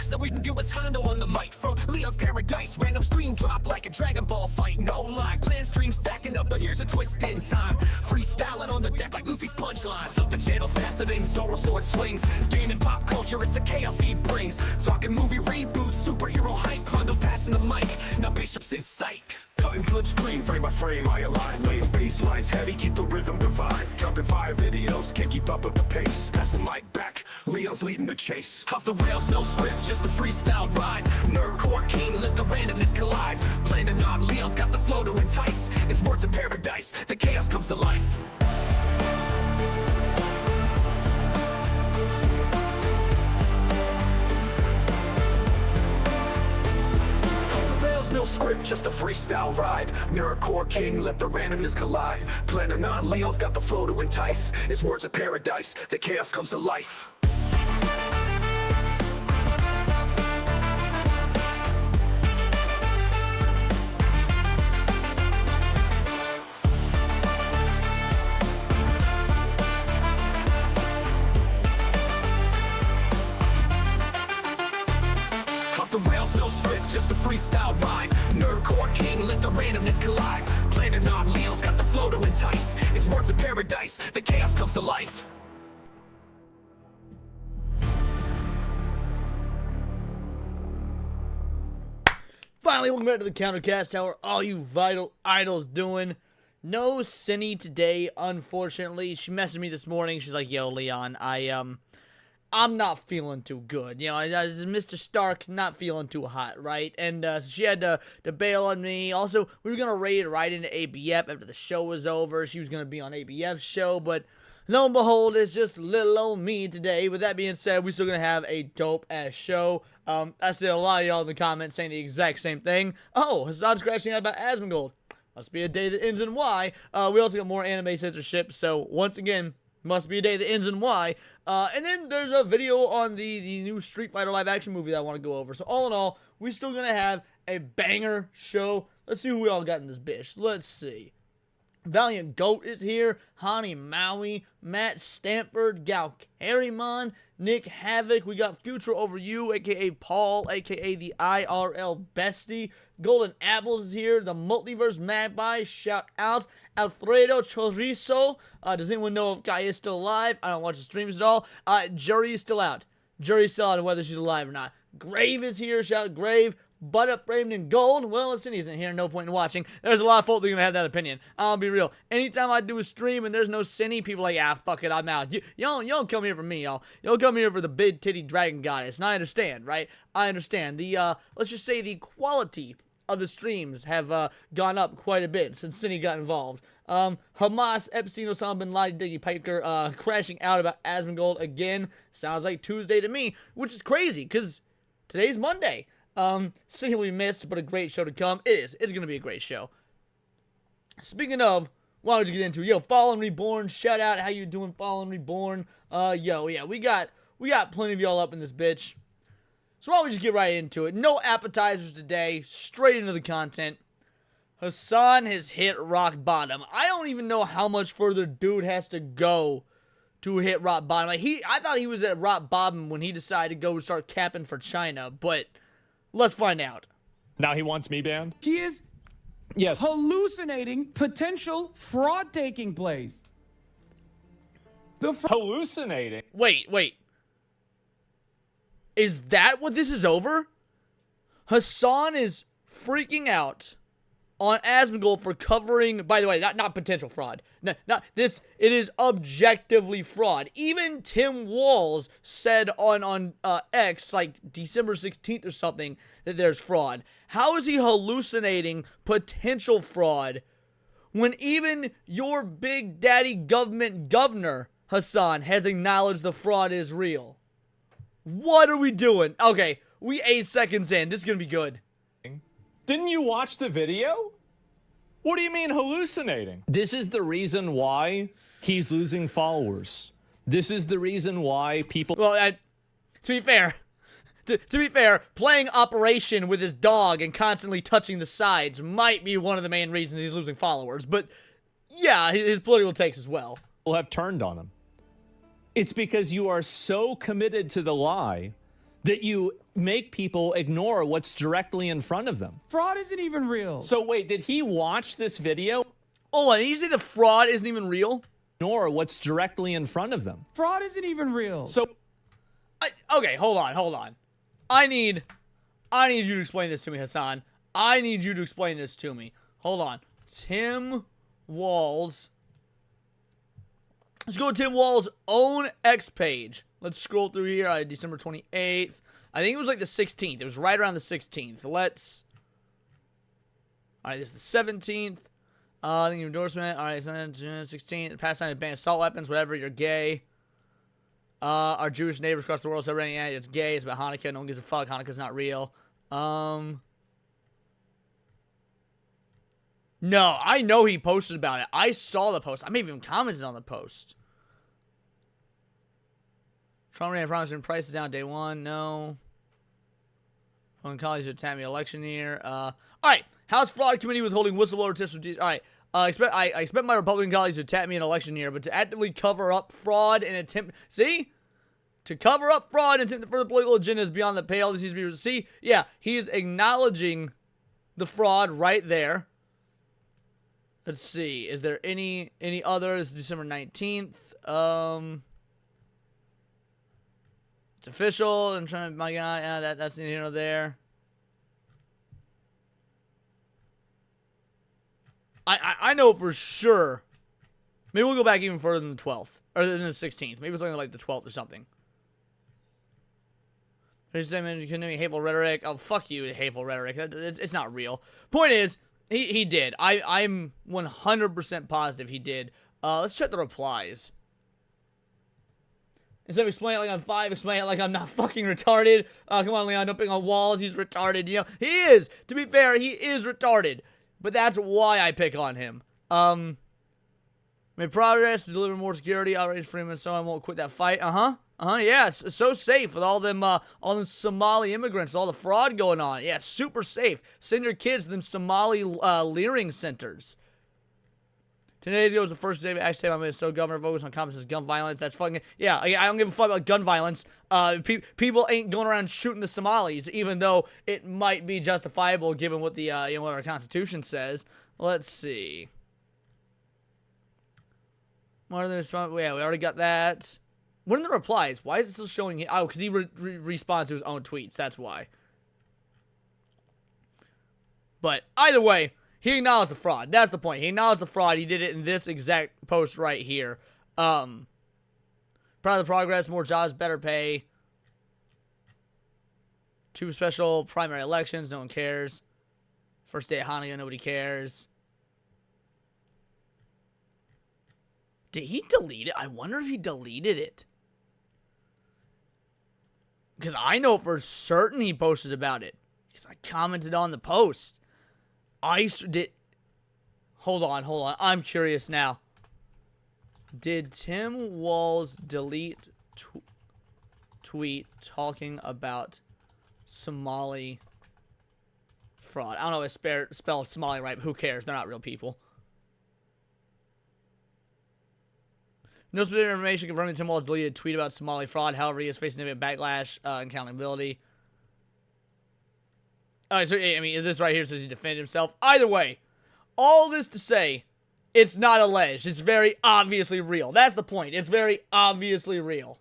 So we can do what's Hondo on the mic. From Leo's Paradise, random stream drop like a Dragon Ball fight. No lie, plan stream stacking up, but here's a twist in time. Freestyling on the deck like Luffy's punchlines. Up the channels faster than Zoro sword swings. Gaming pop culture, it's the chaos he brings. Talking movie reboots, superhero hype. Hondo passing the mic, now Bishop's in sight. Cutting flip screen, frame by frame, I align. Laying bass lines heavy, keep the rhythm divine. Dropping 5 videos, can't keep up with the pace. Pass the mic back, Leo's leading the chase. Off the rails, no script, just a freestyle ride. Nerdcore king, let the randomness collide. Playing the knob, Leo's got the flow to entice. It's words of paradise, the chaos comes to life. No script, just a freestyle ride. Nerdcore king, let the randomness collide. Planning on Leo's got the flow to entice. It's words of paradise, the chaos comes to life. The rails, no script, just a freestyle ride. Nerdcore king, let the randomness collide. Planning on Leo's got the flow to entice. It's words of paradise, the chaos comes to life. Finally, welcome back to the Countercast. How are all you vital idols doing? No Cindy today, unfortunately. She messaged me this morning. She's like, yo, Leon, I'm not feeling too good. You know, Mr. Stark not feeling too hot, right? And so she had to bail on me. Also, we were going to raid right into ABF after the show was over. She was going to be on ABF's show, but lo and behold, it's just little old me today. With that being said, we're still going to have a dope-ass show. I see a lot of y'all in the comments saying the exact same thing. Oh, Hasan's crashing out about Asmongold. Must be a day that ends in Y. We also got more anime censorship, so once again, must be a day that ends in Y. And then there's a video on the new Street Fighter live action movie that I want to go over. So all in all, we're still going to have a banger show. Let's see who we all got in this bitch. Let's see. Valiant Goat is here. Hani Maui, Matt Stanford, Gal Carrymon, Nick Havoc. We got Future Over You, a.k.a. Paul, a.k.a. the IRL Bestie. Golden Apples is here. The Multiverse Magpie, shout out. Alfredo Chorizo. Does anyone know if Guy is still alive? I don't watch the streams at all. Jury is still out. Jury's still out on whether she's alive or not. Grave is here. Shout out Grave. Butt framed in gold. Well, listen, he's in here. No point in watching. There's a lot of folk that are going to have that opinion. I'll be real. Anytime I do a stream and there's no Cindy, people are like, ah, fuck it, I'm out. You don't come here for me, y'all. You'll come here for the big titty dragon goddess. And I understand, right? I understand. Let's just say the quality of the streams have gone up quite a bit since Cindy got involved. Hamas, Epstein, Osama bin Laden, Diggy Piker, crashing out about Asmongold again. Sounds like Tuesday to me, which is crazy, because today's Monday. Cindy will be missed, but a great show to come. It is. It's gonna be a great show. Speaking of, why don't you get into it? Yo, Fallen Reborn, shout out, how you doing, Fallen Reborn? Yo, yeah, we got plenty of y'all up in this bitch. So why don't we just get right into it? No appetizers today, straight into the content. Hasan has hit rock bottom. I don't even know how much further dude has to go to hit rock bottom. Like I thought he was at rock bottom when he decided to go start capping for China, but let's find out. Now he wants me banned? He is hallucinating potential fraud taking place. Hallucinating? Wait. Is that what this is over? Hasan is freaking out on Asmongold for covering, by the way, not potential fraud. Not this, it is objectively fraud. Even Tim Walls said on X, like December 16th or something, that there's fraud. How is he hallucinating potential fraud when even your big daddy government governor, Hasan, has acknowledged the fraud is real? What are we doing? Okay, we 8 seconds in. This is gonna be good. Didn't you watch the video? What do you mean hallucinating? This is the reason why he's losing followers. This is the reason why people... Well, to be fair, playing Operation with his dog and constantly touching the sides might be one of the main reasons he's losing followers. But, yeah, his political takes as well. Have turned on him. It's because you are so committed to the lie that you make people ignore what's directly in front of them. Fraud isn't even real. So wait, did he watch this video? Oh, and you say the fraud isn't even real? Ignore what's directly in front of them. Fraud isn't even real. So Okay, hold on. I need you to explain this to me, Hasan. I need you to explain this to me. Hold on. Tim Wall's. Let's go to Tim Wall's own X page. Let's scroll through here. December 28th. I think it was like the 16th. It was right around the 16th. Let's. Alright, this is the 17th. I think endorsement. Alright, 16th. Pass on to ban assault weapons, whatever, you're gay. Our Jewish neighbors across the world celebrating, yeah, it's gay. It's about Hanukkah. No one gives a fuck. Hanukkah's not real. No, I know he posted about it. I saw the post. I may have even commented on the post. Trump ran promising prices down day one. No. Phone colleagues to attack me election year. All right. House Fraud Committee withholding whistleblower tips. All right. I expect my Republican colleagues to attack me in election year, but to actively cover up fraud and attempt. See? To cover up fraud and attempt further political agendas beyond the pale. This needs to be. See? Yeah. He is acknowledging the fraud right there. Let's see. Is there any others? December 19th. It's official. I'm trying to, my guy. Yeah, that's neither here nor there. I know for sure. Maybe we'll go back even further than the 12th. Or than the 16th. Maybe it's something like the 12th or something. There's hateful rhetoric. Oh, fuck you, hateful rhetoric. It's not real. Point is, he did. I'm 100% positive he did. Let's check the replies. Instead of explaining it like I'm 5, explain it like I'm not fucking retarded. Come on, Leon, don't pick on walls. He's retarded. You know, he is. To be fair, he is retarded. But that's why I pick on him. Made progress to deliver more security, outrage Freeman, so I won't quit that fight. Yeah, it's so safe with all them Somali immigrants, all the fraud going on. Yeah, it's super safe. Send your kids to them Somali leering centers. 10 days ago was the first day actually I'm so governor focused on comments as gun violence. That's fucking, yeah, I don't give a fuck about gun violence. People ain't going around shooting the Somalis, even though it might be justifiable given what the, what our Constitution says. Let's see. What are the response? Yeah, we already got that. What are the replies? Why is it still showing? Oh, because he responds to his own tweets. That's why. But either way, he acknowledged the fraud. That's the point. He acknowledged the fraud. He did it in this exact post right here. Proud of the progress. More jobs, better pay. 2 special primary elections. No one cares. First day of Hanukkah. Nobody cares. Did he delete it? I wonder if he deleted it. Because I know for certain he posted about it. Because I commented on the post. Hold on. I'm curious now. Did Tim Walls delete tweet talking about Somali fraud? I don't know if it's spelled Somali right, but who cares? They're not real people. No specific information confirming Tim Walls deleted a tweet about Somali fraud. However, he is facing a backlash and accountability. Alright, so, I mean, this right here says he defended himself. Either way, all this to say, it's not alleged. It's very obviously real. That's the point. It's very obviously real.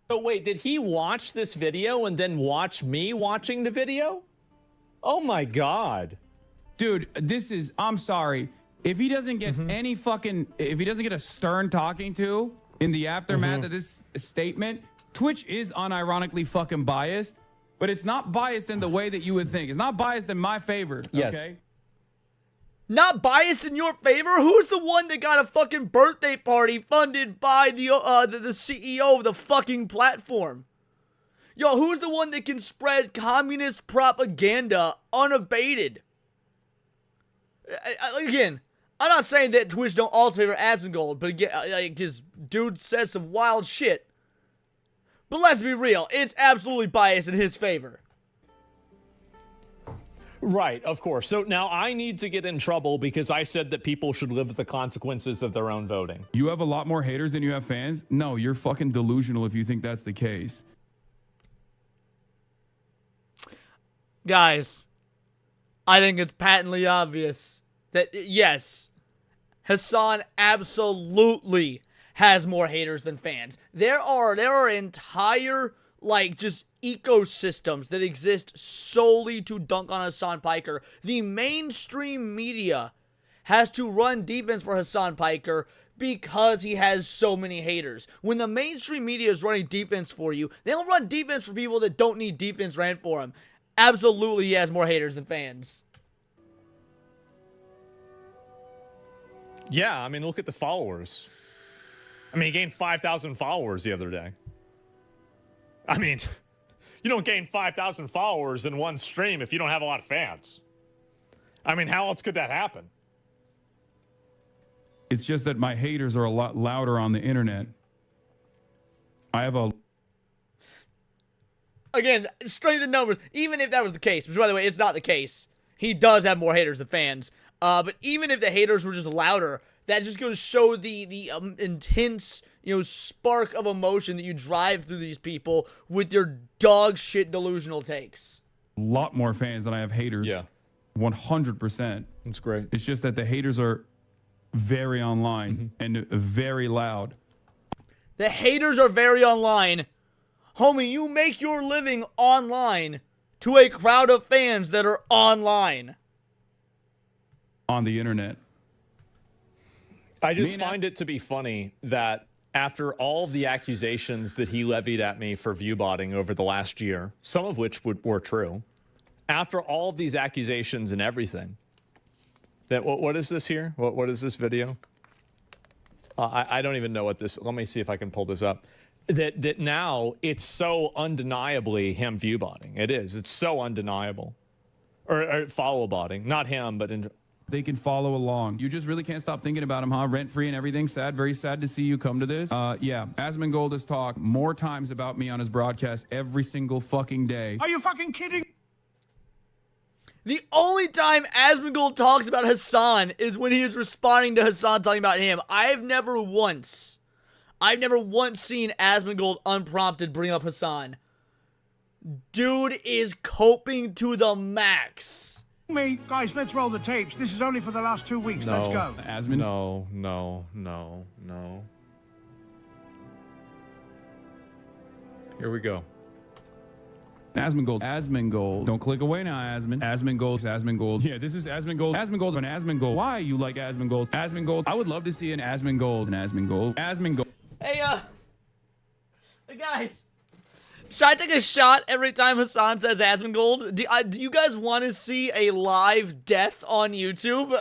So wait, did he watch this video and then watch me watching the video? Oh my God. Dude, I'm sorry. If he doesn't get if he doesn't get a stern talking to in the aftermath of this statement, Twitch is unironically fucking biased, but it's not biased in the way that you would think. It's not biased in my favor, yes. Okay? Not biased in your favor? Who's the one that got a fucking birthday party funded by the CEO of the fucking platform? Yo, who's the one that can spread communist propaganda unabated? Again, I'm not saying that Twitch don't also favor Asmongold, but again, because dude says some wild shit. But let's be real, it's absolutely biased in his favor. Right, of course. So now I need to get in trouble because I said that people should live with the consequences of their own voting. You have a lot more haters than you have fans? No, you're fucking delusional if you think that's the case. Guys, I think it's patently obvious that, yes, Hasan absolutely has more haters than fans. There are entire, like, just ecosystems that exist solely to dunk on Hasan Piker. The mainstream media has to run defense for Hasan Piker because he has so many haters. When the mainstream media is running defense for you, they don't run defense for people that don't need defense ran for him. Absolutely, he has more haters than fans. Yeah, I mean, look at the followers. I mean, he gained 5,000 followers the other day. I mean, you don't gain 5,000 followers in one stream if you don't have a lot of fans. I mean, how else could that happen? It's just that my haters are a lot louder on the internet. I have a... Again, straight the numbers. Even if that was the case, which, by the way, it's not the case. He does have more haters than fans. But even if the haters were just louder, that just goes to show the intense, spark of emotion that you drive through these people with your dog shit delusional takes. lot more fans than I have haters. Yeah. 100%. That's great. It's just that the haters are very online and very loud. The haters are very online. Homie, you make your living online to a crowd of fans that are online. On the internet. I just find it to be funny that after all of the accusations that he levied at me for viewbotting over the last year, some of which were true, after all of these accusations and everything, that what is this here? What is this video? I don't even know what this. Let me see if I can pull this up. That now it's so undeniably him viewbotting. It is. It's so undeniable, or follow botting. Not him, but they can follow along. You just really can't stop thinking about him, huh? Rent-free and everything. Sad, very sad to see you come to this. Yeah, Asmongold has talked more times about me on his broadcast every single fucking day. Are you fucking kidding? The only time Asmongold talks about Hasan is when he is responding to Hasan talking about him. I've never once seen Asmongold unprompted bring up Hasan. Dude is coping to the max. Me, guys, let's roll the tapes. This is only for the last 2 weeks. No. Let's go. No. Here we go. Asmongold. Don't click away now, Asmongold. Yeah, this is Asmongold. Asmongold. Why you like Asmongold? Asmongold. I would love to see an Asmongold. Hey, guys. Should I take a shot every time Hasan says Asmongold? Do you guys want to see a live death on YouTube?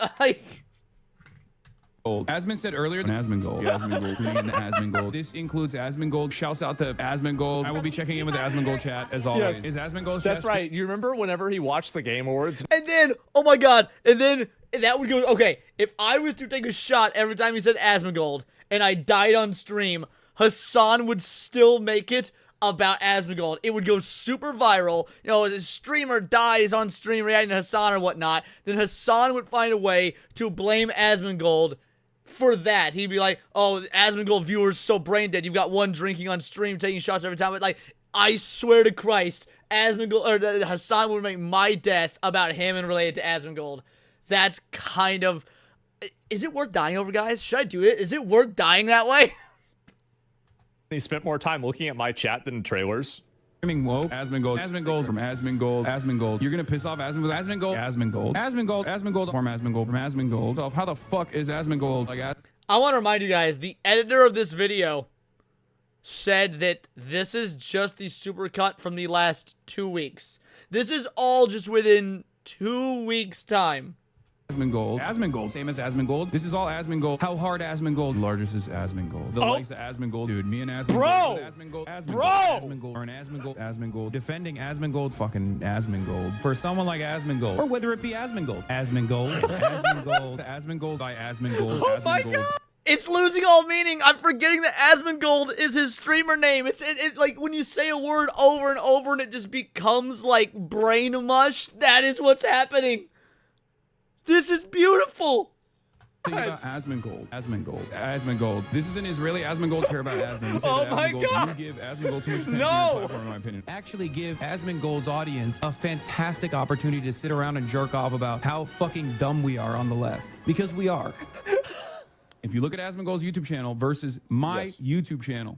Asmon said earlier, Asmongold. This includes Asmongold. Shouts out to Asmongold. I will be checking in with the Asmongold chat as always. Yes. Is Asmongold? That's right. You remember whenever he watched the Game Awards? And then, oh my god, and then that would go, okay, if I was to take a shot every time he said Asmongold and I died on stream, Hasan would still make it about Asmongold. It would go super viral. You know, a streamer dies on stream reacting to Hasan or whatnot. Then Hasan would find a way to blame Asmongold for that. He'd be like, oh, Asmongold viewers so brain dead. You've got one drinking on stream, taking shots every time. But like, I swear to Christ, Asmongold or Hasan would make my death about him and related to Asmongold. That's kind of. Is it worth dying over, guys? Should I do it? Is it worth dying that way? He spent more time looking at my chat than trailers. Whoa, Asmongold from Asmongold. You're gonna piss off Asmongold. How the fuck is Asmongold? I want to remind you guys, the editor of this video said that this is just the supercut from the last 2 weeks. This is all just within 2 weeks' time. Asmongold, same as Asmongold. This is all Asmongold. How hard Asmongold? The largest is Asmongold. The legs of Asmongold, dude. Me and Asmongold. Asmongold. Defending Asmongold, fucking Asmongold. For someone like Asmongold, or whether it be Asmongold by Asmongold. Oh my god! It's losing all meaning. I'm forgetting that Asmongold is his streamer name. It's like when you say a word over and over and it just becomes like brain mush. That is what's happening. This is beautiful. Think about Asmongold. Asmongold. This is an Israeli Asmongold. Care about Asmon. You say Oh that my Asmongold, God. You give Asmongold too much attention No. on your platform, in my opinion. Actually give Asmongold's audience a fantastic opportunity to sit around and jerk off about how fucking dumb we are on the left. Because we are. If you look at Asmongold's YouTube channel versus my YouTube channel,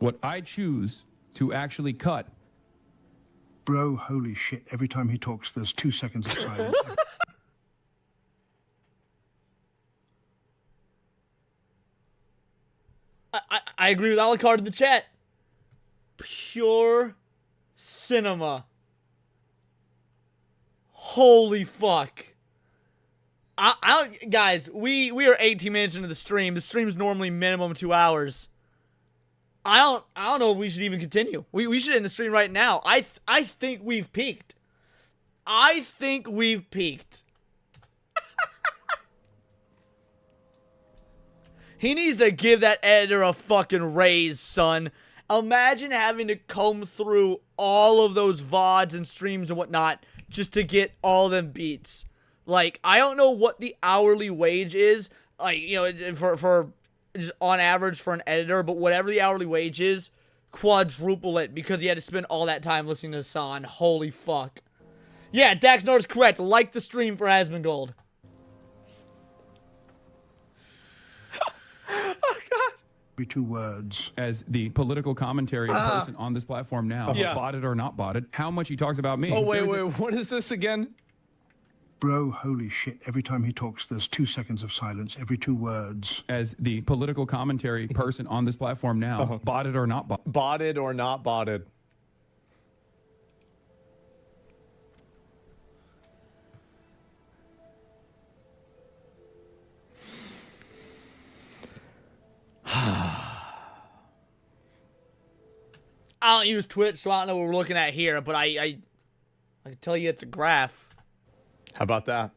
what I choose to actually cut. Bro, holy shit. Every time he talks, there's 2 seconds of silence. I agree with Alucard in the chat. Pure cinema. Holy fuck. I don't, guys, we are 18 minutes into the stream. The stream's normally minimum 2 hours. I don't know if we should even continue. We should end the stream right now. I think we've peaked. I think we've peaked. He needs to give that editor a fucking raise, son. Imagine having to comb through all of those VODs and streams and whatnot just to get all them beats. Like, I don't know what the hourly wage is, like, you know, for just on average for an editor, but whatever the hourly wage is, quadruple it because he had to spend all that time listening to Hasan. Holy fuck. Yeah, Dax Norris correct. Like the stream for Asmongold. Every 2 words. As the political commentary person on this platform now, botted or not botted, how much he talks about me. Oh, wait, what is this again? Bro, holy shit. Every time he talks, there's 2 seconds of silence. Every 2 words. As the political commentary person on this platform now, botted or not botted. Botted or not botted? I don't use Twitch, so I don't know what we're looking at here, but I can tell you it's a graph. How about that?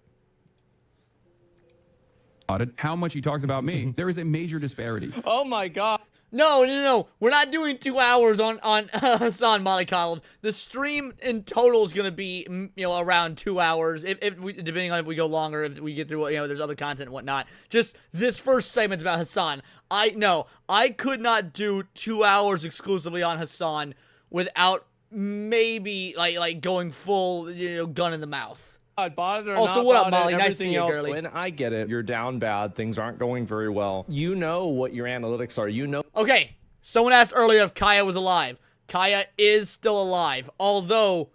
How much he talks about me. There is a major disparity. Oh my God. No. We're not doing 2 hours on Hasan Mollycoddled. The stream in total is gonna be, you know, around 2 hours. If we, depending on if we go longer, if we get through, you know, there's other content and whatnot. Just this first segment's about Hasan. I could not do 2 hours exclusively on Hasan without maybe like going full, you know, gun in the mouth. Botted or Also, not what up, botted, Molly? Nice everything to see you, else, girly. and I get it. You're down bad. Things aren't going very well. You know what your analytics are. You know. Okay, someone asked earlier if Kaya was alive. Kaya is still alive. Although,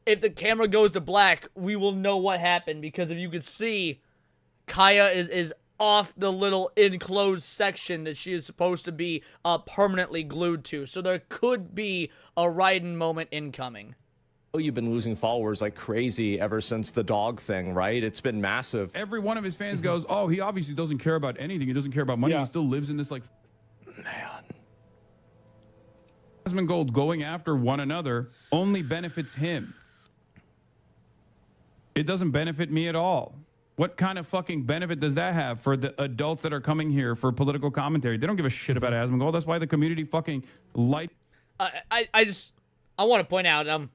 if the camera goes to black, we will know what happened. Because if you could see, Kaya is off the little enclosed section that she is supposed to be permanently glued to. So there could be a Raiden moment incoming. You've been losing followers like crazy ever since the dog thing, right? It's been massive. Every one of his fans goes, oh, he obviously doesn't care about anything. He doesn't care about money. Yeah. He still lives in this, like... Man. Asmongold going after one another only benefits him. It doesn't benefit me at all. What kind of fucking benefit does that have for the adults that are coming here for political commentary? They don't give a shit about Asmongold. That's why the community fucking I want to point out,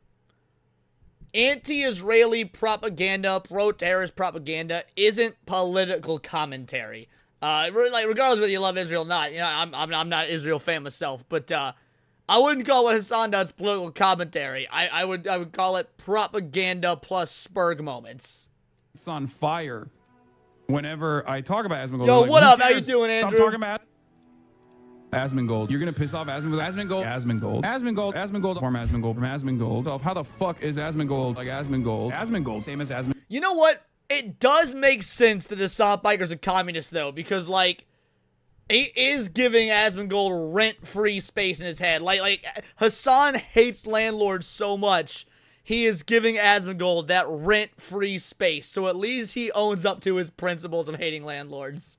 anti-Israeli propaganda, pro-terrorist propaganda isn't political commentary. Like, regardless of whether you love Israel or not, you know, I'm not an Israel fan myself, but I wouldn't call what Hasan does political commentary. I would call it propaganda plus Spurg moments. It's on fire whenever I talk about Asmongold. Yo, Like, what who up? How you cares? doing, Stop Andrew? talking about Asmongold. You're gonna piss off Asmongold from Asmongold. How the fuck is Asmongold like Asmongold, same as Asmongold. You know what? It does make sense that Hasan Piker's a communist, though, because, like, he is giving Asmongold rent-free space in his head. Like Hasan hates landlords so much, he is giving Asmongold that rent-free space. So at least he owns up to his principles of hating landlords.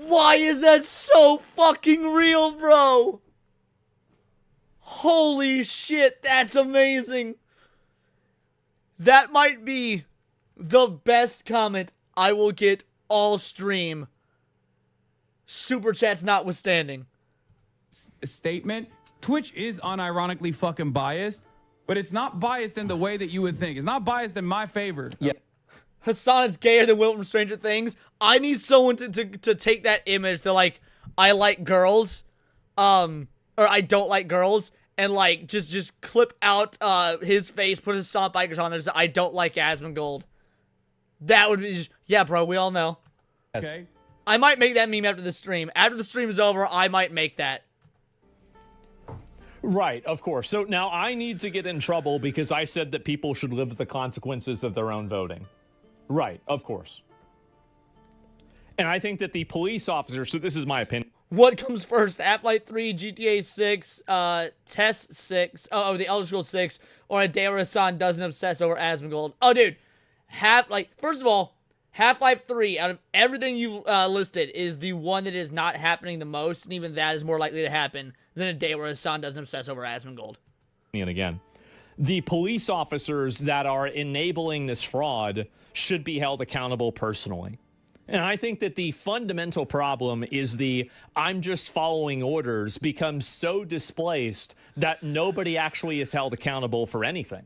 Why is that so fucking real, bro? Holy shit, that's amazing. That might be the best comment I will get all stream. Super chats notwithstanding. Statement. Twitch is unironically fucking biased, but it's not biased in the way that you would think. It's not biased in my favor. Yeah. Hasan is gayer than Will from Stranger Things. I need someone to take that image to, like, I like girls, or I don't like girls, and, like, just clip out his face, put Hasan Pikers on there, so I don't like Asmongold. That would be, yeah, bro, we all know. Okay. I might make that meme after the stream. After the stream is over, I might make that. Right, of course. So now I need to get in trouble because I said that people should live with the consequences of their own voting. Right, of course. And I think that the police officers, so this is my opinion. What comes first, Half-Life 3, GTA 6, Test 6, the Elder Scrolls 6, or a day where Hasan doesn't obsess over Asmongold? Oh, dude. First of all, Half-Life 3, out of everything you listed, is the one that is not happening the most, and even that is more likely to happen than a day where Hasan doesn't obsess over Asmongold. And again, the police officers that are enabling this fraud should be held accountable personally. And I think that the fundamental problem is the I'm just following orders becomes so displaced that nobody actually is held accountable for anything.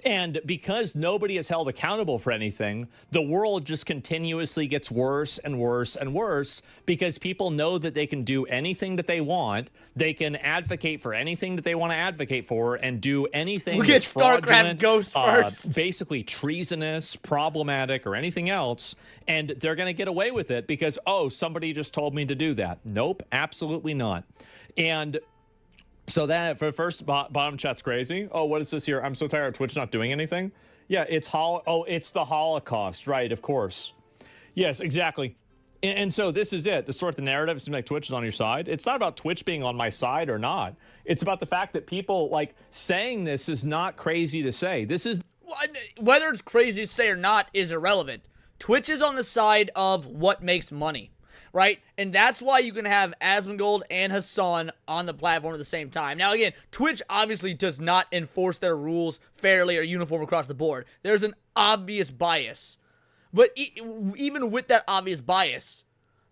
And because nobody is held accountable for anything, the world just continuously gets worse and worse and worse because people know that they can do anything that they want. They can advocate for anything that they want to advocate for and do anything Look at that's fraudulent, StarCraft Ghost first. basically treasonous, problematic, or anything else. And they're going to get away with it because, oh, somebody just told me to do that. Nope, absolutely not. And so that for first bottom chat's crazy. Oh, what is this here? I'm so tired of Twitch not doing anything. Yeah, it's it's the Holocaust, right? Of course. Yes, exactly. And so this is it. The sort of the narrative seems like Twitch is on your side. It's not about Twitch being on my side or not. It's about the fact that people like saying this is not crazy to say. This is Whether it's crazy to say or not is irrelevant. Twitch is on the side of what makes money, right? And that's why you can have Asmongold and Hasan on the platform at the same time. Now, again, Twitch obviously does not enforce their rules fairly or uniform across the board. There's an obvious bias. But even with that obvious bias,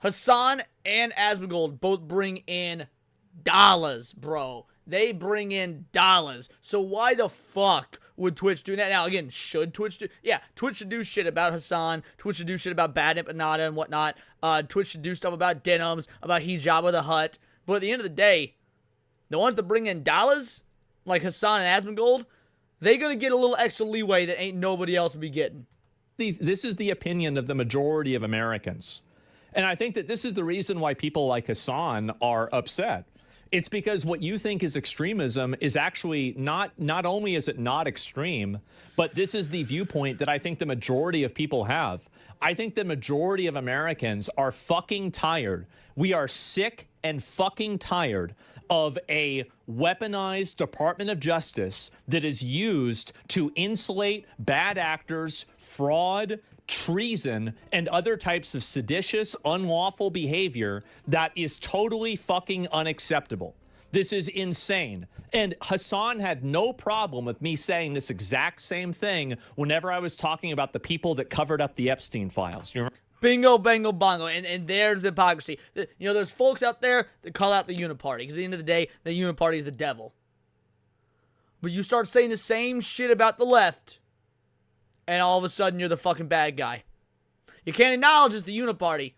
Hasan and Asmongold both bring in dollars, bro. They bring in dollars. So why the fuck would Twitch do that? Now, again, should Twitch do... Yeah, Twitch should do shit about Hasan. Twitch should do shit about Bad Empanada and whatnot. Twitch should do stuff about denims, about Hijab the Hut. But at the end of the day, the ones that bring in dollars, like Hasan and Asmongold, they gonna get a little extra leeway that ain't nobody else will be getting. This is the opinion of the majority of Americans. And I think that this is the reason why people like Hasan are upset. It's because what you think is extremism is actually not only is it not extreme, but this is the viewpoint that I think the majority of people have. I think the majority of Americans are fucking tired. We are sick and fucking tired of a weaponized Department of Justice that is used to insulate bad actors, fraud, treason, and other types of seditious, unlawful behavior that is totally fucking unacceptable. This is insane. And Hasan had no problem with me saying this exact same thing whenever I was talking about the people that covered up the Epstein files. You remember? Bingo, bango, bongo. And there's the hypocrisy. You know, there's folks out there that call out the Uniparty. Because at the end of the day, the Uniparty is the devil. But you start saying the same shit about the left, and all of a sudden you're the fucking bad guy. You can't acknowledge it's the Uniparty.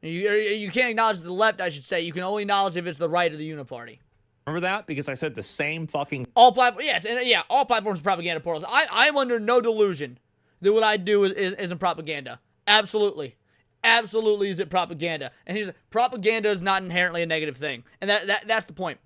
You can't acknowledge the left, I should say. You can only acknowledge if it's the right of the Uniparty. Remember that? Because I said the same fucking... All platforms, yes, and yeah, all platforms are propaganda portals. I'm under no delusion that what I do isn't propaganda. Absolutely. Absolutely is it propaganda. And propaganda is not inherently a negative thing. And that's the point.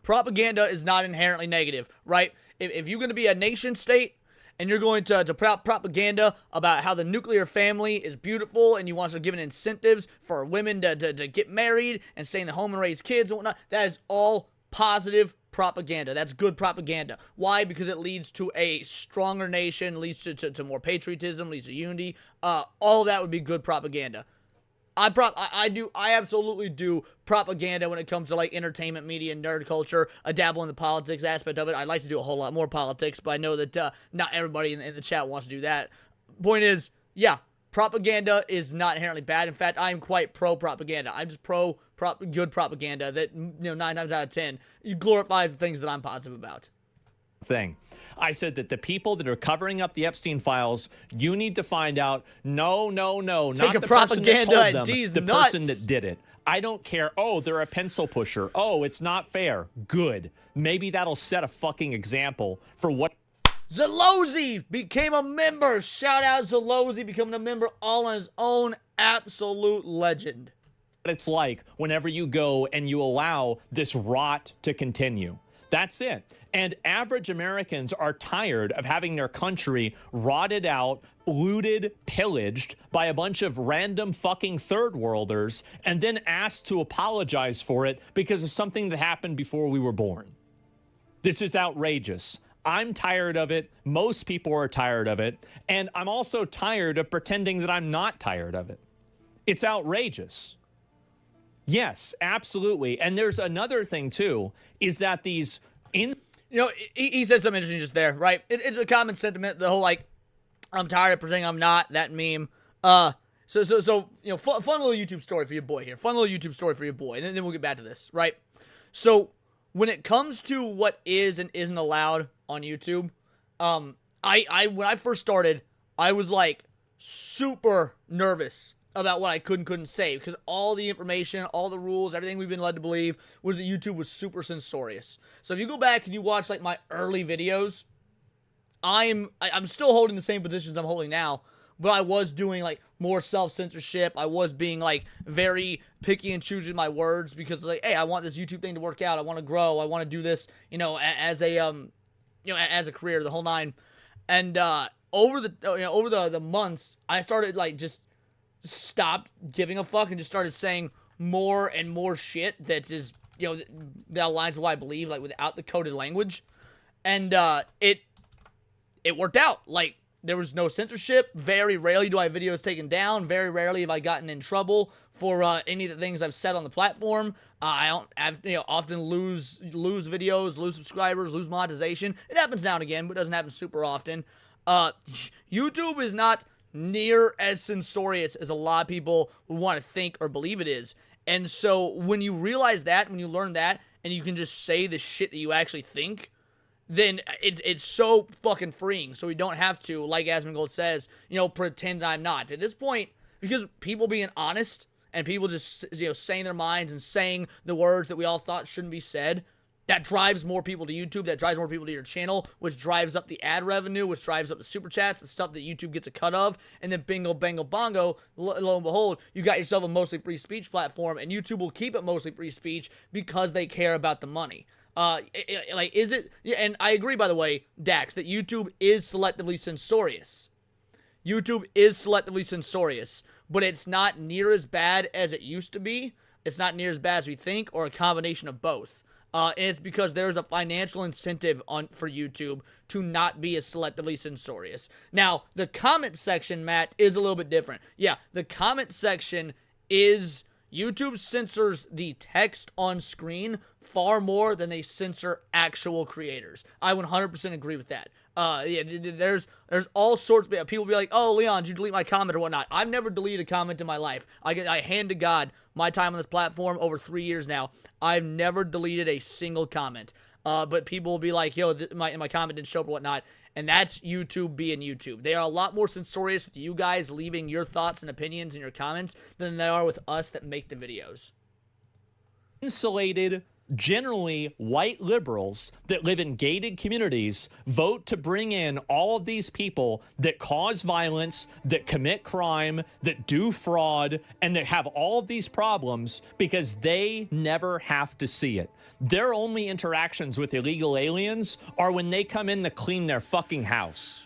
Propaganda is not inherently negative, right? If you're going to be a nation state, and you're going to propaganda about how the nuclear family is beautiful and you want to give incentives for women to get married and stay in the home and raise kids and whatnot, that is all positive propaganda. That's good propaganda. Why? Because it leads to a stronger nation, leads to more patriotism, leads to unity. All of that would be good propaganda. I absolutely do propaganda when it comes to like entertainment, media, and nerd culture. I dabble in the politics aspect of it. I'd like to do a whole lot more politics, but I know that not everybody in the chat wants to do that. Point is, yeah, propaganda is not inherently bad. In fact, I am quite pro-propaganda. I'm just good propaganda that, 9 times out of 10, glorifies the things that I'm positive about. Thing. I said that the people that are covering up the Epstein files, you need to find out, no, not Take a the propaganda person that told at them, D's the nuts. person that did it. I don't care. Oh, they're a pencil pusher. Oh, it's not fair. Good. Maybe that'll set a fucking example for what. Zalozzi became a member. Shout out Zalozzi becoming a member all on his own. Absolute legend. It's like whenever you go and you allow this rot to continue. That's it. And average Americans are tired of having their country rotted out, looted, pillaged by a bunch of random fucking third worlders and then asked to apologize for it because of something that happened before we were born. This is outrageous. I'm tired of it. Most people are tired of it. And I'm also tired of pretending that I'm not tired of it. It's outrageous. Yes, absolutely. And there's another thing, too, is that these... He said something interesting just there, right? It's a common sentiment, the whole, like, I'm tired of pretending I'm not, that meme. Fun little YouTube story for your boy here. Fun little YouTube story for your boy. And then we'll get back to this, right? So, when it comes to what is and isn't allowed on YouTube, when I first started, I was, like, super nervous about what I could and couldn't say, because all the information, all the rules, everything we've been led to believe was that YouTube was super censorious. So if you go back and you watch like my early videos, I'm still holding the same positions I'm holding now, but I was doing like more self-censorship. I was being like very picky and choosing my words because like, hey, I want this YouTube thing to work out. I want to grow. I want to do this, as a career, the whole nine. And over the months, I started like just stopped giving a fuck and just started saying more and more shit that is, that aligns with what I believe, like without the coded language. And it worked out. Like, there was no censorship. Very rarely do I have videos taken down. Very rarely have I gotten in trouble for any of the things I've said on the platform. I don't have, often lose videos, lose subscribers, lose monetization. It happens now and again, but it doesn't happen super often. YouTube is not near as censorious as a lot of people want to think or believe it is. And so when you realize that, when you learn that, and you can just say the shit that you actually think, then it's so fucking freeing. So we don't have to, like Asmongold says, pretend that I'm not. At this point, because people being honest and people just, saying their minds and saying the words that we all thought shouldn't be said, that drives more people to YouTube, that drives more people to your channel, which drives up the ad revenue, which drives up the super chats, the stuff that YouTube gets a cut of, and then bingo, bango, bongo, lo and behold, you got yourself a mostly free speech platform, and YouTube will keep it mostly free speech because they care about the money. Is it, and I agree, by the way, Dax, that YouTube is selectively censorious. YouTube is selectively censorious, but it's not near as bad as it used to be. It's not near as bad as we think, or a combination of both. And it's because there's a financial incentive for YouTube to not be as selectively censorious. Now, the comment section, Matt, is a little bit different. Yeah, the comment section is... YouTube censors the text on screen far more than they censor actual creators. I 100% agree with that. There's all sorts of people be like, oh, Leon, did you delete my comment or whatnot? I've never deleted a comment in my life. I hand to God my time on this platform over 3 years now. I've never deleted a single comment. But people will be like, yo, my comment didn't show up or whatnot. And that's YouTube being YouTube. They are a lot more censorious with you guys leaving your thoughts and opinions in your comments than they are with us that make the videos. Insulated, generally white liberals that live in gated communities vote to bring in all of these people that cause violence, that commit crime, that do fraud, and that have all of these problems because they never have to see it. Their only interactions with illegal aliens are when they come in to clean their fucking house.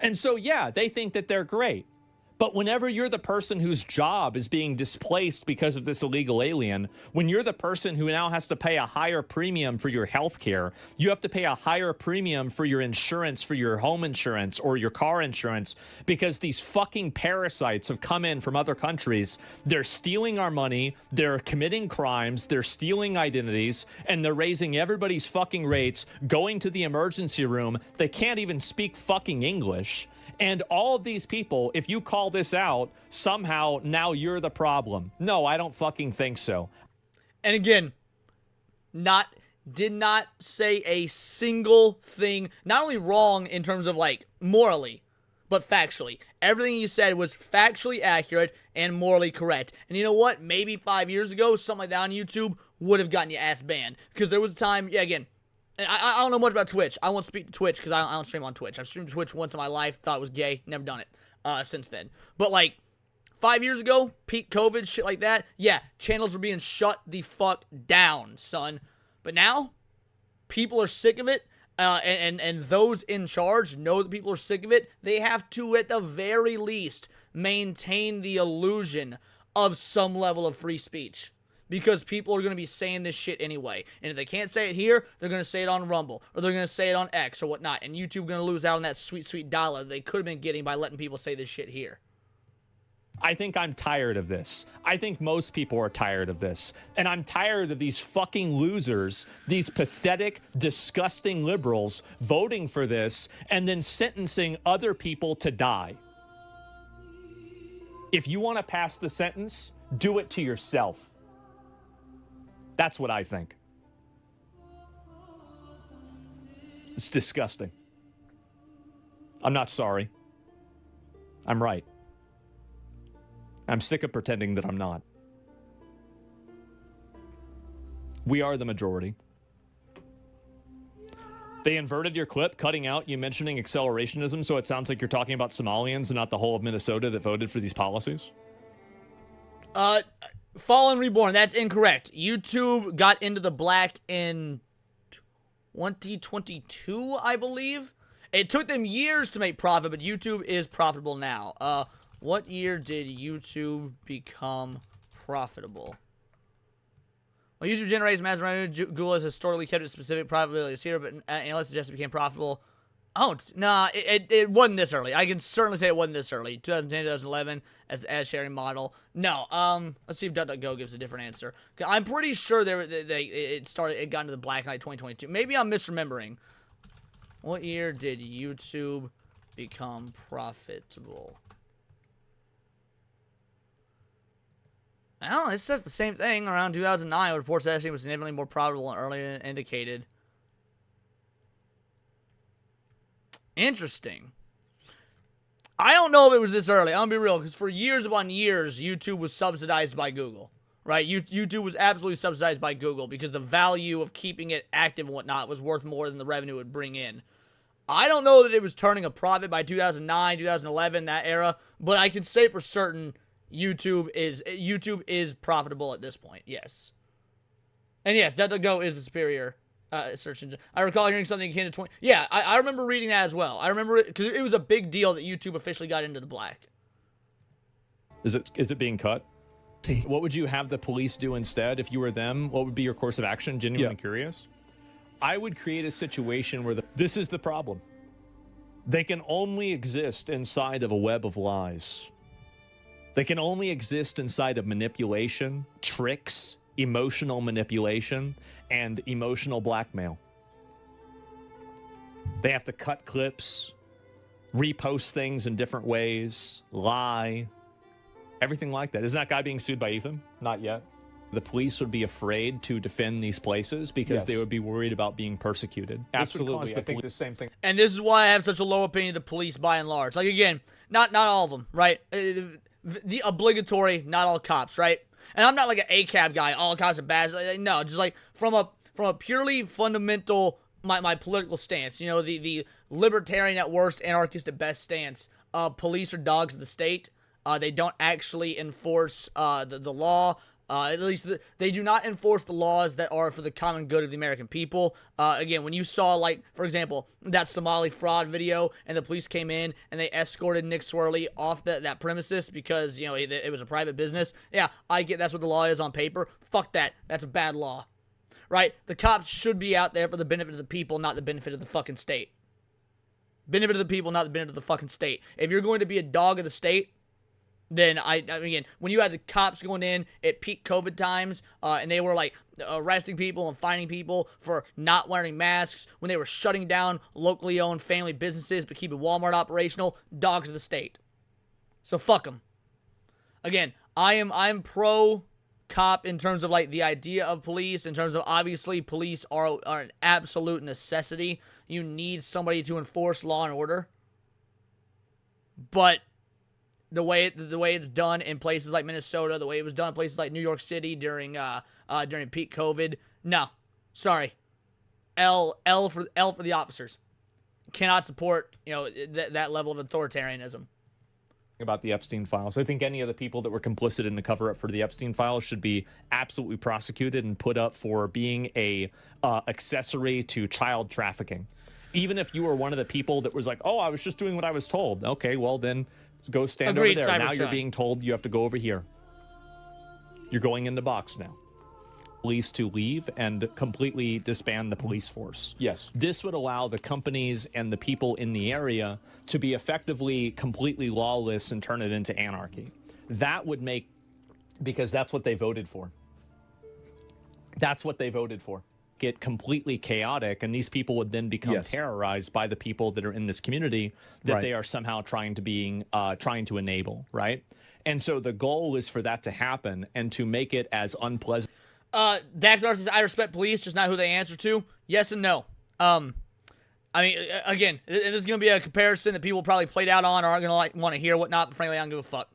And so, yeah, they think that they're great. But whenever you're the person whose job is being displaced because of this illegal alien, when you're the person who now has to pay a higher premium for your health care, you have to pay a higher premium for your insurance, for your home insurance or your car insurance, because these fucking parasites have come in from other countries. They're stealing our money, they're committing crimes, they're stealing identities, and they're raising everybody's fucking rates, going to the emergency room. They can't even speak fucking English. And all of these people, if you call this out, somehow now you're the problem. No, I don't fucking think so. And again, did not say a single thing, not only wrong in terms of like morally, but factually. Everything he said was factually accurate and morally correct. And you know what? Maybe 5 years ago, something like that on YouTube would have gotten your ass banned. Because there was a time, yeah, again, and I don't know much about Twitch. I won't speak to Twitch because I don't stream on Twitch. I've streamed Twitch once in my life, thought it was gay, never done it since then. But like 5 years ago, peak COVID, shit like that, yeah, channels were being shut the fuck down, son. But now, people are sick of it, and those in charge know that people are sick of it. They have to, at the very least, maintain the illusion of some level of free speech. Because people are going to be saying this shit anyway. And if they can't say it here, they're going to say it on Rumble. Or they're going to say it on X or whatnot. And YouTube going to lose out on that sweet, sweet dollar they could have been getting by letting people say this shit here. I think I'm tired of this. I think most people are tired of this. And I'm tired of these fucking losers, these pathetic, disgusting liberals voting for this and then sentencing other people to die. If you want to pass the sentence, do it to yourself. That's what I think. It's disgusting. I'm not sorry. I'm right. I'm sick of pretending that I'm not. We are the majority. They inverted your clip, cutting out you mentioning accelerationism, so it sounds like you're talking about Somalians and not the whole of Minnesota that voted for these policies? Fallen Reborn, that's incorrect. YouTube got into the black in 2022, I believe. It took them years to make profit, but YouTube is profitable now. What year did YouTube become profitable? Well, YouTube generates massive revenue. Google has historically kept its specific profitability here, but analysts suggest it became profitable. Oh, nah, it wasn't this early. I can certainly say it wasn't this early. 2010, 2011 as the ad sharing model. No, let's see if DuckDuckGo gives a different answer. I'm pretty sure it got into the black in like 2022. Maybe I'm misremembering. What year did YouTube become profitable? Well, it says the same thing. Around 2009, reports that it was significantly more profitable than earlier indicated. Interesting. I don't know if it was this early. I'm gonna be real, because for years upon years, YouTube was subsidized by Google, right? YouTube was absolutely subsidized by Google because the value of keeping it active and whatnot was worth more than the revenue it would bring in. I don't know that it was turning a profit by 2009, 2011, that era, but I can say for certain YouTube is profitable at this point. Yes, and yes, DuckDuckGo is the superior search engine. I recall hearing something akin to 20. Yeah, I remember reading that as well. I remember it because it was a big deal that YouTube officially got into the black. Is it being cut? What would you have the police do instead if you were them? What would be your course of action? Genuinely curious. I would create a situation where this is the problem. They can only exist inside of a web of lies. They can only exist inside of manipulation, tricks, emotional manipulation, and emotional blackmail. They have to cut clips, repost things in different ways, lie, everything like that. Isn't that guy being sued by Ethan? Not yet. The police would be afraid to defend these places because they would be worried about being persecuted. Absolutely, I think the same thing. And this is why I have such a low opinion of the police by and large. Like, again, not all of them, right? The obligatory, not all cops, right? And I'm not like an ACAB guy, all cops are bad. No, just like from a purely fundamental, my political stance, you know, the libertarian at worst, anarchist at best stance. Police are dogs of the state. They don't actually enforce the law. At least they do not enforce the laws that are for the common good of the American people. Again, when you saw, like, for example, that Somali fraud video and the police came in and they escorted Nick Swirly off that premises because, you know, it was a private business. Yeah, I get that's what the law is on paper. Fuck that. That's a bad law. Right? The cops should be out there for the benefit of the people, not the benefit of the fucking state. Benefit of the people, not the benefit of the fucking state. If you're going to be a dog of the state, then again, when you had the cops going in at peak COVID times, and they were like arresting people and fining people for not wearing masks, when they were shutting down locally owned family businesses but keeping Walmart operational, dogs of the state. So fuck them. Again, I'm pro cop in terms of like the idea of police, in terms of obviously police are an absolute necessity. You need somebody to enforce law and order. But the way it's done in places like Minnesota, the way it was done in places like New York City during peak COVID, no, sorry, L for the officers. Cannot support, you know, that level of authoritarianism. About the Epstein files. I think any of the people that were complicit in the cover-up for the Epstein files should be absolutely prosecuted and put up for being a accessory to child trafficking. Even if you were one of the people that was like, oh, I was just doing what I was told. Okay, well then go stand Agreed, over there. Now Cybertron. you're being told you have to go over here. You're going in the box now. Police to leave and completely disband the police force. Yes. This would allow the companies and the people in the area to be effectively completely lawless and turn it into anarchy. That would make, because that's what they voted for. That's what they voted for. Get completely chaotic, and these people would then become terrorized by the people that are in this community that they are somehow trying to enable, right? And so the goal is for that to happen and to make it as unpleasant. Daxar says, I respect police, just not who they answer to. Yes and no. I mean, again, this is going to be a comparison that people probably played out on or aren't going to want to hear, whatnot, but frankly, I don't give a fuck.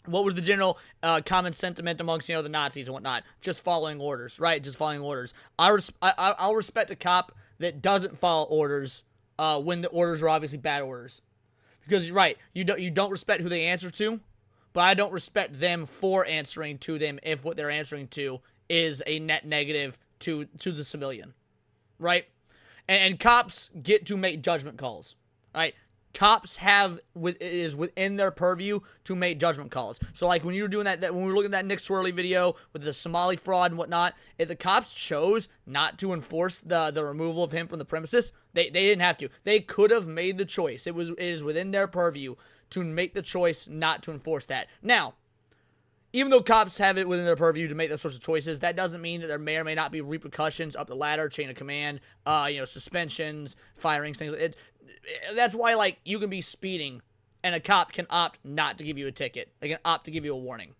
What was the general common sentiment amongst, you know, the Nazis and whatnot? Just following orders, right? Just following orders. I'll respect a cop that doesn't follow orders when the orders are obviously bad orders. Because you're right, you don't respect who they answer to, but I don't respect them for answering to them if what they're answering to is a net negative to the civilian, right? And cops get to make judgment calls, right? Cops is within their purview to make judgment calls. So like when you were doing that when we were looking at that Nick Swirly video with the Somali fraud and whatnot, if the cops chose not to enforce the removal of him from the premises, they didn't have to. They could have made the choice. It is within their purview to make the choice not to enforce that. Now, even though cops have it within their purview to make those sorts of choices, that doesn't mean that there may or may not be repercussions up the ladder, chain of command, suspensions, firings, things like it. That's why, like, you can be speeding and a cop can opt not to give you a ticket. They can opt to give you a warning.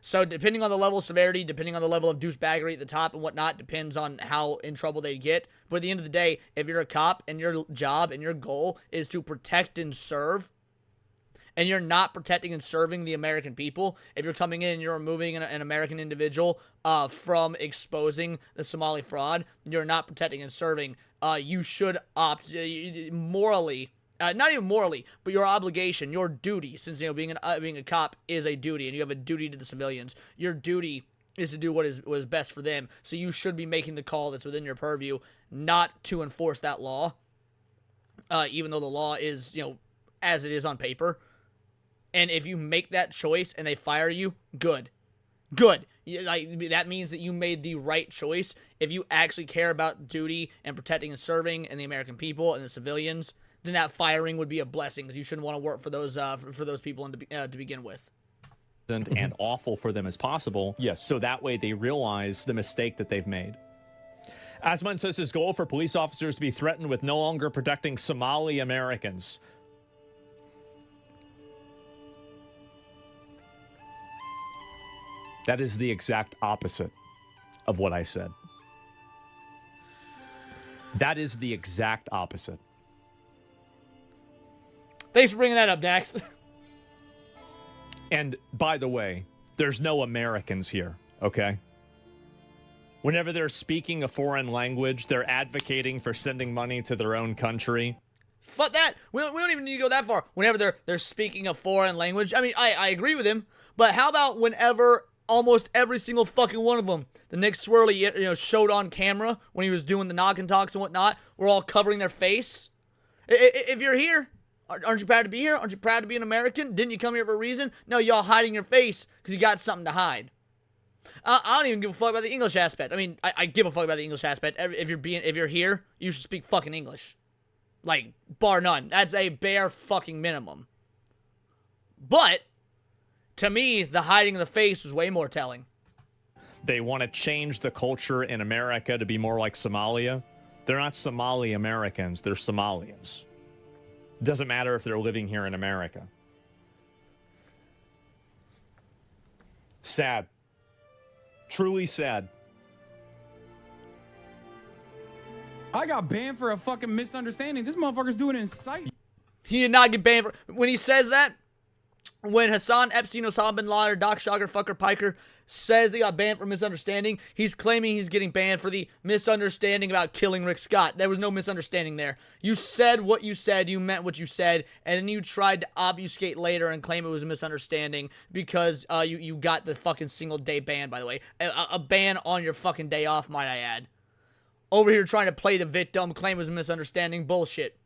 So depending on the level of severity, depending on the level of douchebaggery at the top and whatnot, depends on how in trouble they get. But at the end of the day, if you're a cop and your job and your goal is to protect and serve, and you're not protecting and serving the American people, if you're coming in and you're removing an American individual from exposing the Somali fraud, you're not protecting and serving, you should opt morally, not even morally, but your obligation, your duty, since being a cop is a duty, and you have a duty to the civilians. Your duty is to do what is best for them. So you should be making the call that's within your purview, not to enforce that law, even though the law is as it is on paper. And if you make that choice and they fire you, good. That means that you made the right choice. If you actually care about duty and protecting and serving and the American people and the civilians, then that firing would be a blessing, because you shouldn't want to work for those people to begin with. And awful for them as possible. Yes. So that way they realize the mistake that they've made. Asmongold says his goal for police officers to be threatened with no longer protecting Somali Americans. That is the exact opposite of what I said. That is the exact opposite. Thanks for bringing that up, Dax. And by the way, there's no Americans here, okay? Whenever they're speaking a foreign language, they're advocating for sending money to their own country. Fuck that. We don't even need to go that far. Whenever they're speaking a foreign language, I mean, I agree with him, but how about whenever Almost every single fucking one of them. The Nick Swirly, showed on camera when he was doing the knock and talks and whatnot, were all covering their face. If you're here, aren't you proud to be here? Aren't you proud to be an American? Didn't you come here for a reason? No, y'all hiding your face because you got something to hide. I don't even give a fuck about the English aspect. I mean, I give a fuck about the English aspect. If you're here, you should speak fucking English. Like, bar none. That's a bare fucking minimum. But to me, the hiding of the face was way more telling. They want to change the culture in America to be more like Somalia. They're not Somali Americans, they're Somalians. Doesn't matter if they're living here in America. Sad. Truly sad. I got banned for a fucking misunderstanding. This motherfucker's doing it in sight. He did not get banned for... When he says that, when Hassan Epstein, Osama bin Laden, Doc Shocker, Fucker Piker says they got banned for misunderstanding, he's claiming he's getting banned for the misunderstanding about killing Rick Scott. There was no misunderstanding there. You said what you said, you meant what you said, and then you tried to obfuscate later and claim it was a misunderstanding because you got the fucking single day ban, by the way. A ban on your fucking day off, might I add. Over here trying to play the victim, claim it was a misunderstanding. Bullshit.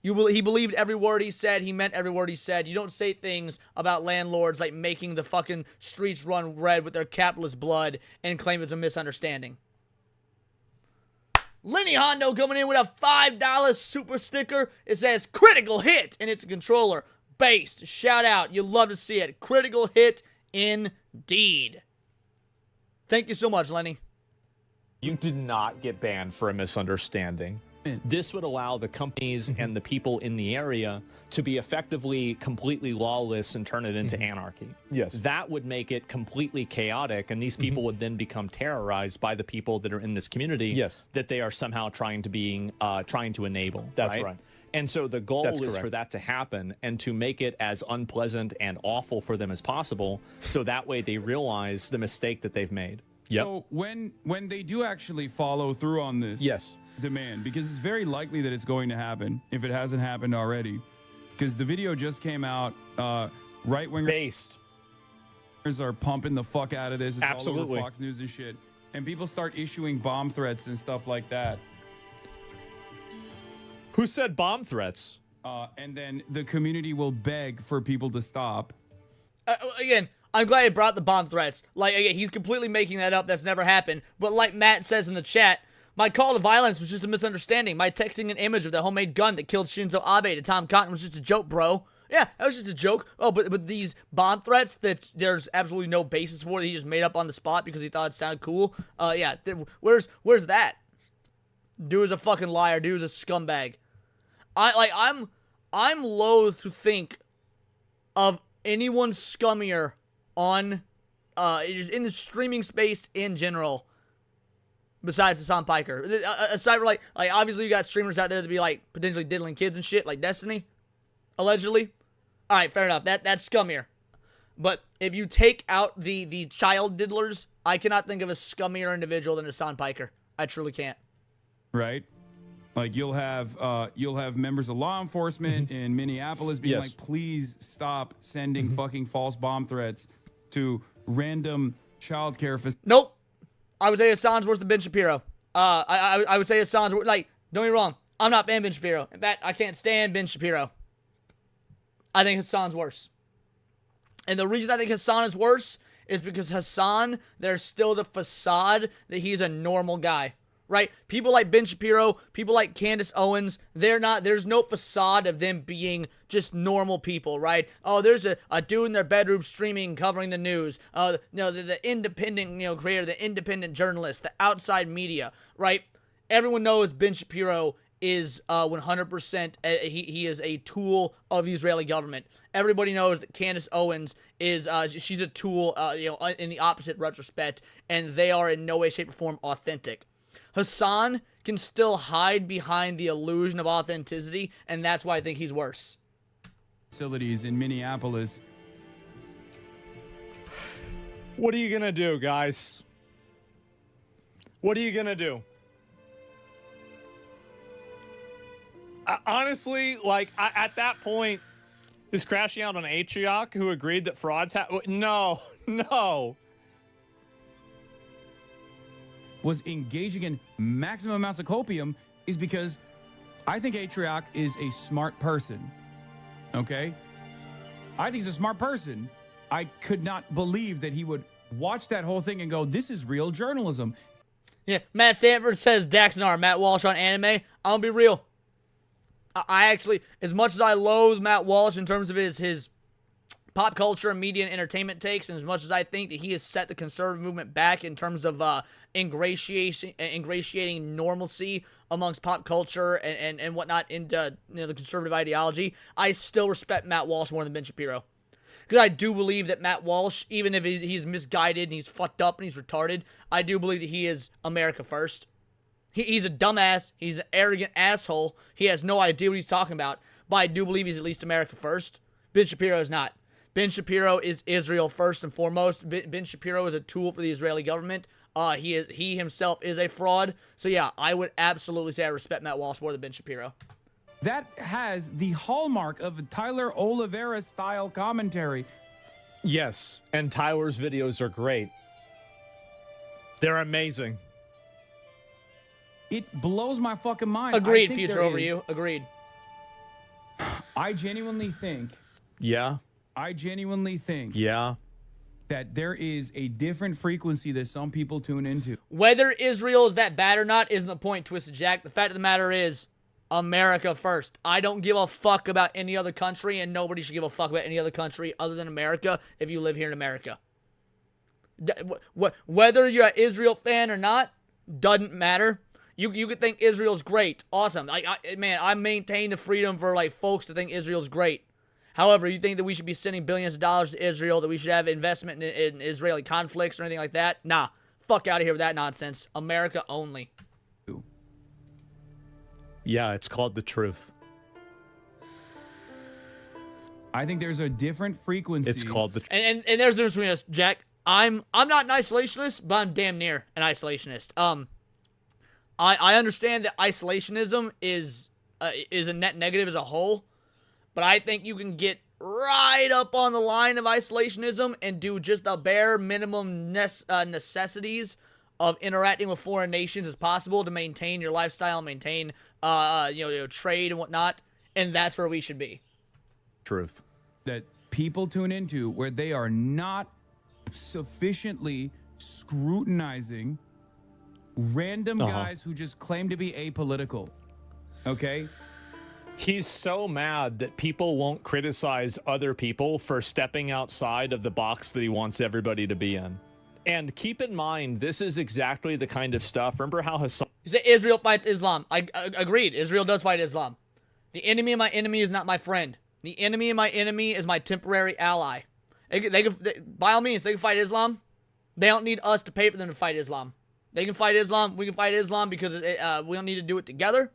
He believed every word he said. He meant every word he said. You don't say things about landlords like making the fucking streets run red with their capitalist blood and claim it's a misunderstanding. Lenny Hondo coming in with a $5 super sticker. It says critical hit and it's a controller. Based. Shout out. You love to see it. Critical hit indeed. Thank you so much, Lenny. You did not get banned for a misunderstanding. This would allow the companies and the people in the area to be effectively completely lawless and turn it into anarchy. Yes. That would make it completely chaotic, and these people would then become terrorized by the people that are in this community that they are somehow trying to enable. That's right. And so the goal is for that to happen and to make it as unpleasant and awful for them as possible, so that way they realize the mistake that they've made. So when they do actually follow through on this demand, because it's very likely that it's going to happen if it hasn't happened already, because the video just came out, right-wingers Based. are pumping the fuck out of this. It's all Absolutely. over Fox News and shit. And people start issuing bomb threats and stuff like that. Who said bomb threats? And then the community will beg for people to stop. Again, I'm glad he brought the bomb threats. Like, again, he's completely making that up. That's never happened. But like Matt says in the chat, my call to violence was just a misunderstanding. My texting an image of the homemade gun that killed Shinzo Abe to Tom Cotton was just a joke, bro. Yeah, that was just a joke. Oh, but these bomb threats that there's absolutely no basis for that he just made up on the spot because he thought it sounded cool. Yeah, where's that? Dude is a fucking liar. Dude is a scumbag. I'm loath to think of anyone scummier on in the streaming space in general besides Hasan Piker. Aside from like obviously you got streamers out there that be like potentially diddling kids and shit like Destiny, allegedly. All right, fair enough. That's scummier. But if you take out the child diddlers, I cannot think of a scummier individual than Hasan Piker. I truly can't. Right? Like you'll have members of law enforcement in Minneapolis being like, please stop sending fucking false bomb threats to random childcare facilities. Nope. I would say Hassan's worse than Ben Shapiro. I would say Hassan's worse. Like, don't get me wrong. I'm not fan Ben Shapiro. In fact, I can't stand Ben Shapiro. I think Hassan's worse. And the reason I think Hasan is worse is because Hasan, there's still the facade that he's a normal guy. Right? People like Ben Shapiro, people like Candace Owens, there's no facade of them being just normal people, right? Oh, there's a dude in their bedroom streaming, covering the news. The independent, creator, the independent journalist, the outside media, right? Everyone knows Ben Shapiro is 100%, he is a tool of the Israeli government. Everybody knows that Candace Owens is, she's a tool, in the opposite retrospect, and they are in no way, shape, or form authentic. Hasan can still hide behind the illusion of authenticity, and that's why I think he's worse. Facilities in Minneapolis. What are you gonna do, guys? What are you gonna do? Honestly, at that point, is crashing out on Atriarch, who agreed that frauds No, No. Was engaging in maximum amounts of copium is because I think Atrioc is a smart person. Okay? I think he's a smart person. I could not believe that he would watch that whole thing and go, this is real journalism. Yeah, Matt Sanford says Dax and R. Matt Walsh on anime. I'll be real. I actually, as much as I loathe Matt Walsh in terms of his pop culture and media and entertainment takes, and as much as I think that he has set the conservative movement back in terms of ingratiating normalcy amongst pop culture and whatnot into the conservative ideology, I still respect Matt Walsh more than Ben Shapiro. Because I do believe that Matt Walsh, even if he's misguided and he's fucked up and he's retarded, I do believe that he is America first. He's a dumbass. He's an arrogant asshole. He has no idea what he's talking about. But I do believe he's at least America first. Ben Shapiro is not. Ben Shapiro is Israel first and foremost. Ben Shapiro is a tool for the Israeli government. He himself is a fraud. So yeah, I would absolutely say I respect Matt Walsh more than Ben Shapiro. That has the hallmark of a Tyler Oliveira style commentary. Yes, and Tyler's videos are great. They're amazing. It blows my fucking mind. Agreed, Future Over You. Agreed. I genuinely think. Yeah. Yeah. That there is a different frequency that some people tune into. Whether Israel is that bad or not isn't the point, Twisted Jack. The fact of the matter is, America first. I don't give a fuck about any other country, and nobody should give a fuck about any other country other than America if you live here in America. Whether you're an Israel fan or not, doesn't matter. You could think Israel's great. Awesome. I maintain the freedom for folks to think Israel's great. However, you think that we should be sending billions of dollars to Israel, that we should have investment in Israeli conflicts or anything like that? Nah. Fuck out of here with that nonsense. America only. Yeah, it's called the truth. I think there's a different frequency. It's called the truth. And there's the difference between us, Jack. I'm not an isolationist, but I'm damn near an isolationist. I understand that isolationism is a net negative as a whole, but I think you can get right up on the line of isolationism and do just the bare minimum necessities of interacting with foreign nations as possible to maintain your lifestyle, maintain trade and whatnot, and that's where we should be. Truth. That people tune into where they are not sufficiently scrutinizing random guys who just claim to be apolitical. Okay? He's so mad that people won't criticize other people for stepping outside of the box that he wants everybody to be in. And keep in mind, this is exactly the kind of stuff. Remember how Hasan... You say Israel fights Islam. I agreed. Israel does fight Islam. The enemy of my enemy is not my friend. The enemy of my enemy is my temporary ally. By all means, they can fight Islam. They don't need us to pay for them to fight Islam. They can fight Islam. We can fight Islam because we don't need to do it together.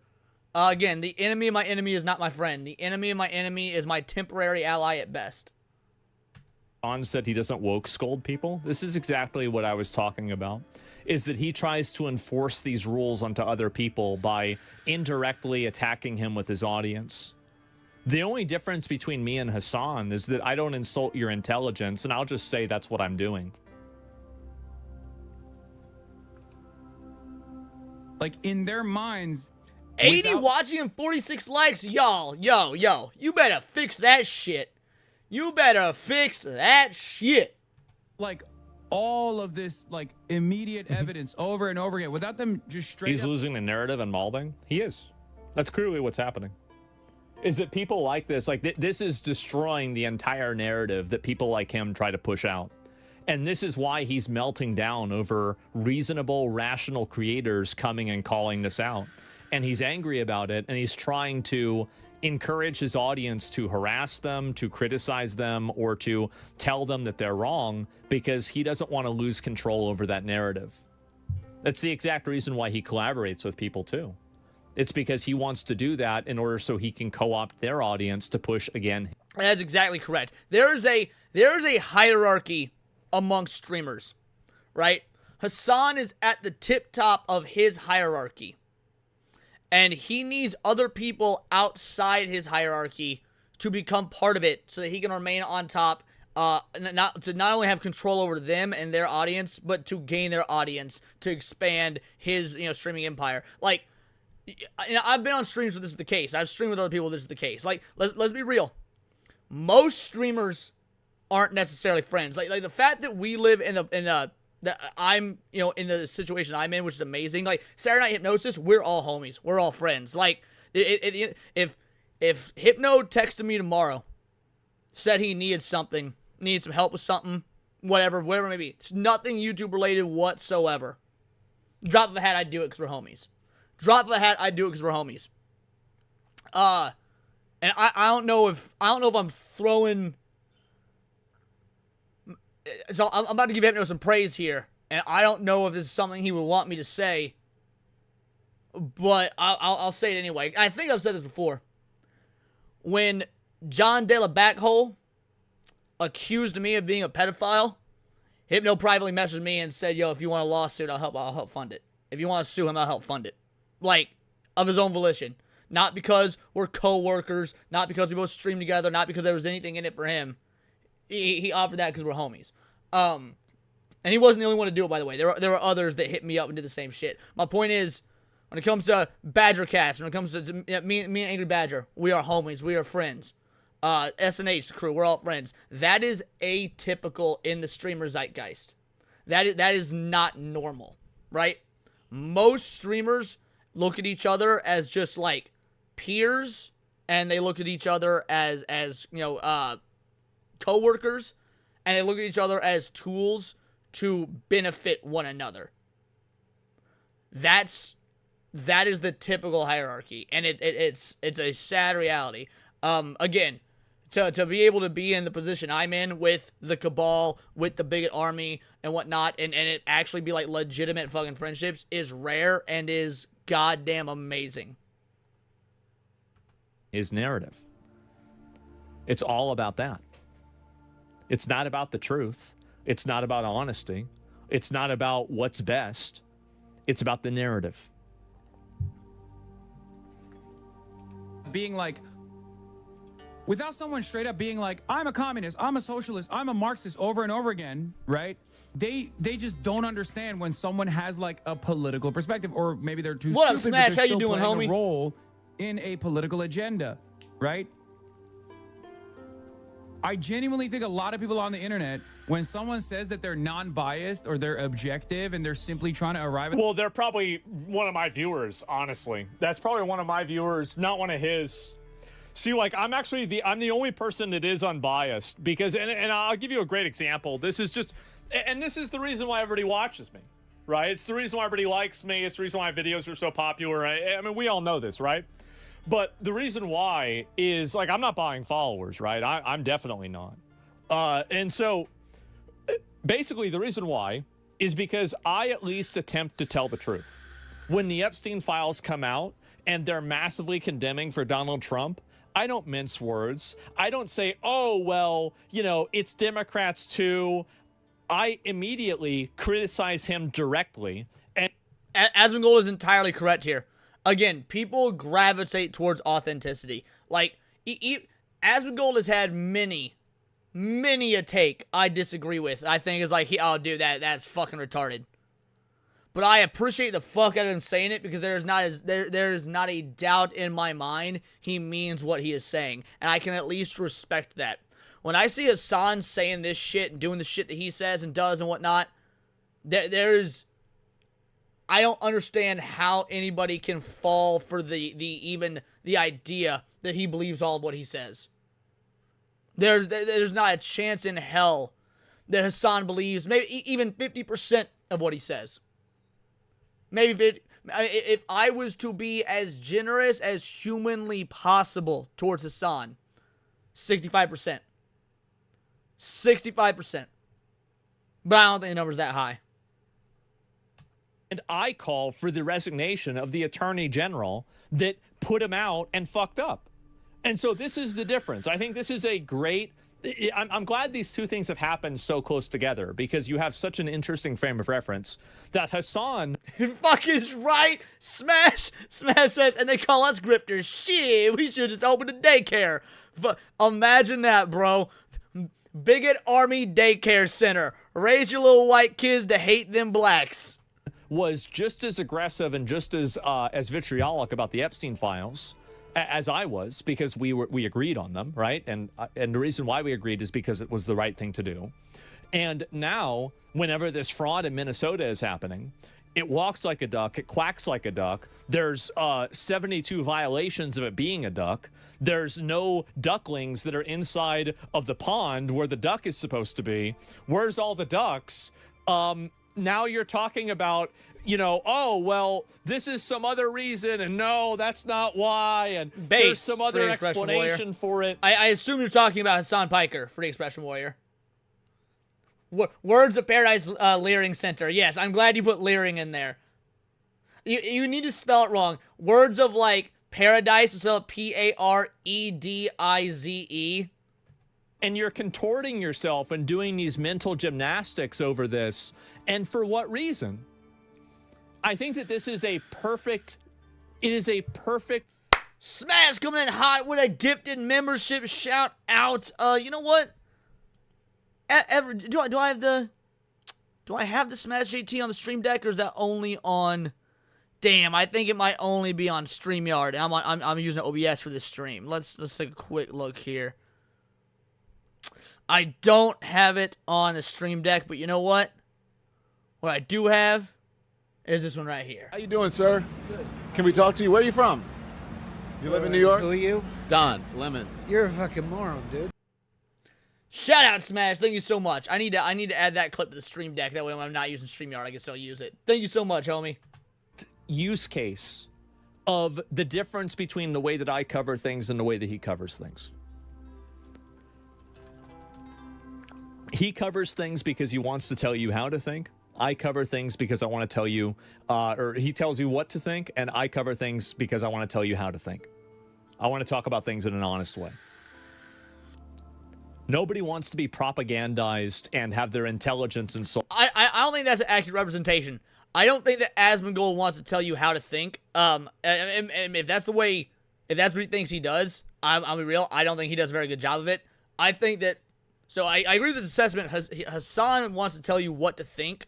Again, the enemy of my enemy is not my friend. The enemy of my enemy is my temporary ally at best. Hasan said he doesn't woke scold people. This is exactly what I was talking about, is that he tries to enforce these rules onto other people by indirectly attacking him with his audience. The only difference between me and Hasan is that I don't insult your intelligence, and I'll just say that's what I'm doing. Like, in their minds... 80 watching and 46 likes. Y'all, yo. You better fix that shit. You better fix that shit. Like, all of this, immediate evidence over and over again without them just straight He's up... losing the narrative and malding? He is. That's clearly what's happening. Is that people like this, this is destroying the entire narrative that people like him try to push out. And this is why he's melting down over reasonable, rational creators coming and calling this out. And he's angry about it, and he's trying to encourage his audience to harass them, to criticize them, or to tell them that they're wrong, because he doesn't want to lose control over that narrative. That's the exact reason why he collaborates with people, too. It's because he wants to do that in order so he can co-opt their audience to push again. That's exactly correct. There is a hierarchy amongst streamers, right? Hasan is at the tip top of his hierarchy. And he needs other people outside his hierarchy to become part of it so that he can remain on top not only have control over them and their audience, but to gain their audience, to expand his, streaming empire. Like, I've been on streams where this is the case. I've streamed with other people where this is the case. Like, let's be real. Most streamers aren't necessarily friends. Like the fact that we live in the I'm, in the situation I'm in, which is amazing. Like, Saturday Night Hypnosis, we're all homies. We're all friends. Like, if Hypno texted me tomorrow, said he needed some help with something, whatever it may be, it's nothing YouTube related whatsoever. Drop of a hat, I'd do it because we're homies. Drop of a hat, I'd do it because we're homies. And I don't know if I'm throwing. So I'm about to give Hypno some praise here, and I don't know if this is something he would want me to say, but I'll say it anyway. I think I've said this before. When John De La Backhole accused me of being a pedophile, Hypno privately messaged me and said, "Yo, if you want a lawsuit, I'll help fund it. If you want to sue him, I'll help fund it." Like, of his own volition. Not because we're co-workers, not because we both stream together, not because there was anything in it for him. He offered that because we're homies. And he wasn't the only one to do it, by the way. There were others that hit me up and did the same shit. My point is, when it comes to Badgercast, when it comes to me and Angry Badger, we are homies. We are friends. SNH, the crew, we're all friends. That is atypical in the streamer zeitgeist. That is not normal, right? Most streamers look at each other as just like peers, and they look at each other as co-workers, and they look at each other as tools to benefit one another. That is the typical hierarchy, and it's a sad reality. Again, to be able to be in the position I'm in with the cabal, with the bigot army and whatnot, and it actually be like legitimate fucking friendships is rare and is goddamn amazing. His narrative. It's all about that. It's not about the truth. It's not about honesty. It's not about what's best. It's about the narrative. Being like, without someone straight up being like, I'm a communist, I'm a socialist, I'm a Marxist over and over again, right? They just don't understand when someone has like a political perspective, or maybe they're too What up, stupid, Smash? but they're How you still doing, playing homie? a role in a political agenda, right? I genuinely think a lot of people on the internet, when someone says that they're non-biased or they're objective and they're simply trying to arrive at... Well, they're probably one of my viewers, honestly. That's probably one of my viewers, not one of his. See, like, I'm the only person that is unbiased because, and I'll give you a great example. This is the reason why everybody watches me, right? It's the reason why everybody likes me. It's the reason why my videos are so popular. Right? I mean, we all know this, right? But the reason why is, like, I'm not buying followers, right? I'm definitely not. And so, basically, the reason why is because I at least attempt to tell the truth. When the Epstein files come out and they're massively condemning for Donald Trump, I don't mince words. I don't say, oh, well, it's Democrats too. I immediately criticize him directly. And Asmongold is entirely correct here. Again, people gravitate towards authenticity. Like, Asmongold has had many a take I disagree with. I think is like, oh, dude, that's fucking retarded. But I appreciate the fuck out of him saying it because there is not a doubt in my mind he means what he is saying. And I can at least respect that. When I see Hasan saying this shit and doing the shit that he says and does and whatnot, I don't understand how anybody can fall for even the idea that he believes all of what he says. There's not a chance in hell that Hasan believes maybe even 50% of what he says. Maybe if I was to be as generous as humanly possible towards Hasan, 65%. 65%. But I don't think the number's that high. And I call for the resignation of the attorney general that put him out and fucked up. And so this is the difference. I think this is a great... I'm glad these two things have happened so close together because you have such an interesting frame of reference that Hasan... Fuck is right. Smash says, and they call us grifters. Shit, we should just open a daycare. But imagine that, bro. Bigot Army Daycare Center. Raise your little white kids to hate them blacks. Was just as aggressive and just as vitriolic about the Epstein files as I was, because we agreed on them, right? And the reason why we agreed is because it was the right thing to do. And now, whenever this fraud in Minnesota is happening, it walks like a duck, it quacks like a duck. There's 72 violations of it being a duck. There's no ducklings that are inside of the pond where the duck is supposed to be. Where's all the ducks? Now you're talking about, you know, oh, well, this is some other reason, and no, that's not why, and there's some other explanation for it. I assume you're talking about Hasan Piker, Free Expression Warrior. Words of Paradise Leering Center. Yes, I'm glad you put leering in there. You need to spell it wrong. Words of, like, Paradise, so P-A-R-E-D-I-Z-E. And you're contorting yourself and doing these mental gymnastics over this. And for what reason? I think that this is a perfect... It is a perfect... Smash coming in hot with a gifted membership shout out. You know what? Do I have the Smash JT on the Stream Deck, or is that only on... Damn, I think it might only be on StreamYard. I'm using OBS for this stream. Let's take a quick look here. I don't have it on the Stream Deck, but you know what? What I do have is this one right here. How you doing, sir? Good. Can we talk to you? Where are you from? You live in New York? Who are you? Don Lemon. You're a fucking moron, dude. Shout out, Smash. Thank you so much. I need to add that clip to the Stream Deck. That way when I'm not using StreamYard, I can still use it. Thank you so much, homie. Use case of the difference between the way that I cover things and the way that he covers things. He covers things because he wants to tell you how to think. I cover things because I want to tell you, or he tells you what to think, and I cover things because I want to tell you how to think. I want to talk about things in an honest way. Nobody wants to be propagandized and have their intelligence and soul. I don't think that's an accurate representation. I don't think that Asmongold wants to tell you how to think. And if that's what he thinks he does, I'll be real, I don't think he does a very good job of it. I think that, so I agree with this assessment. Hasan wants to tell you what to think.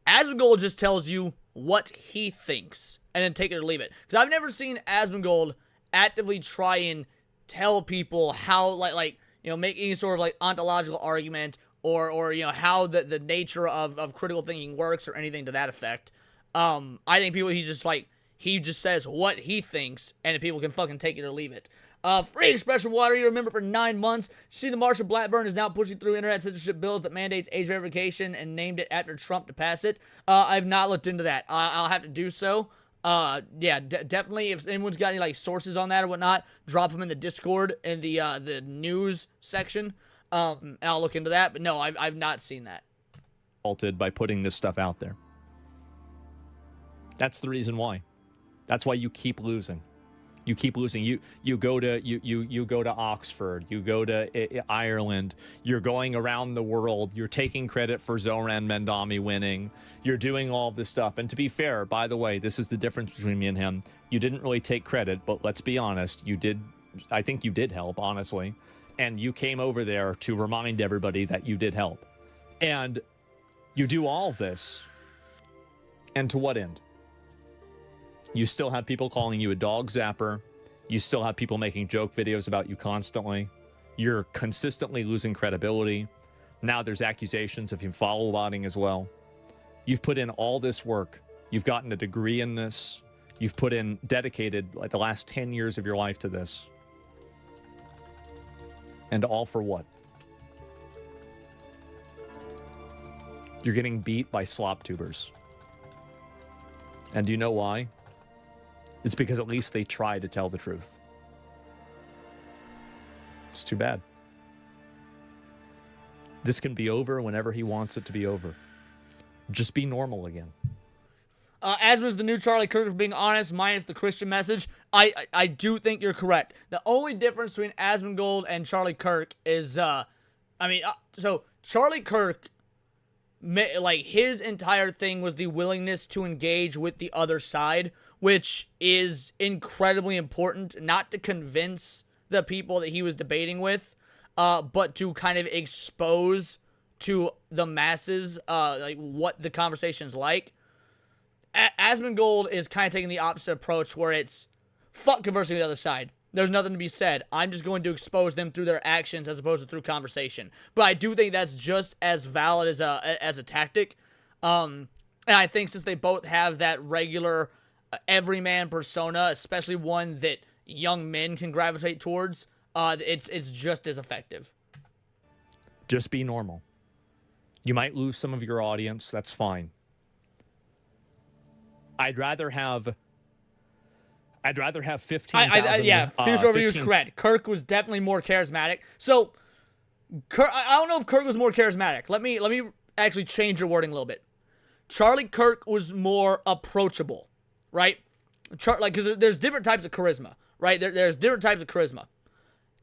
Asmongold just tells you what he thinks, and then take it or leave it. Because I've never seen Asmongold actively try and tell people how, like you know, make any sort of, like, ontological argument, or you know, how the nature of critical thinking works, or anything to that effect. I think people, he just says what he thinks, and people can fucking take it or leave it. Free Expression Water, you remember for 9 months. See, the Marshall Blackburn is now pushing through internet censorship bills that mandates age verification and named it after Trump to pass it. I've not looked into that. I'll have to do so. Yeah, definitely, if anyone's got any, like, sources on that or whatnot, drop them in the Discord in the news section. And I'll look into that, but no, I've not seen that. By putting this stuff out there. That's the reason why. That's why you keep losing. You keep losing. You go to Oxford. You go to Ireland. You're going around the world. You're taking credit for Zoran Mendami winning. You're doing all this stuff. And to be fair, by the way, this is the difference between me and him. You didn't really take credit, but let's be honest. You did. I think you did help, honestly. And you came over there to remind everybody that you did help. And you do all of this. And to what end? You still have people calling you a dog zapper. You still have people making joke videos about you constantly. You're consistently losing credibility. Now there's accusations of you follow botting as well. You've put in all this work. You've gotten a degree in this. You've put in dedicated like the last 10 years of your life to this. And all for what? You're getting beat by slop tubers. And do you know why? It's because at least they try to tell the truth. It's too bad. This can be over whenever he wants it to be over. Just be normal again. Asmon's the new Charlie Kirk for being honest, minus the Christian message. I do think you're correct. The only difference between Asmongold and Charlie Kirk is, so Charlie Kirk, like, his entire thing was the willingness to engage with the other side, which is incredibly important, not to convince the people that he was debating with, but to kind of expose to the masses, like what the conversation's like. Asmongold is kind of taking the opposite approach, where it's fuck conversing with the other side. There's nothing to be said. I'm just going to expose them through their actions as opposed to through conversation. But I do think that's just as valid as a tactic. And I think since they both have that regular everyman persona, especially one that young men can gravitate towards, it's just as effective. Just be normal. You might lose some of your audience. That's fine. I'd rather have 15,000. Yeah, Future Overview is correct. Kirk was definitely more charismatic. So, I don't know if Kirk was more charismatic. Let me actually change your wording a little bit. Charlie Kirk was more approachable, right? Because there's different types of charisma, right? There's different types of charisma.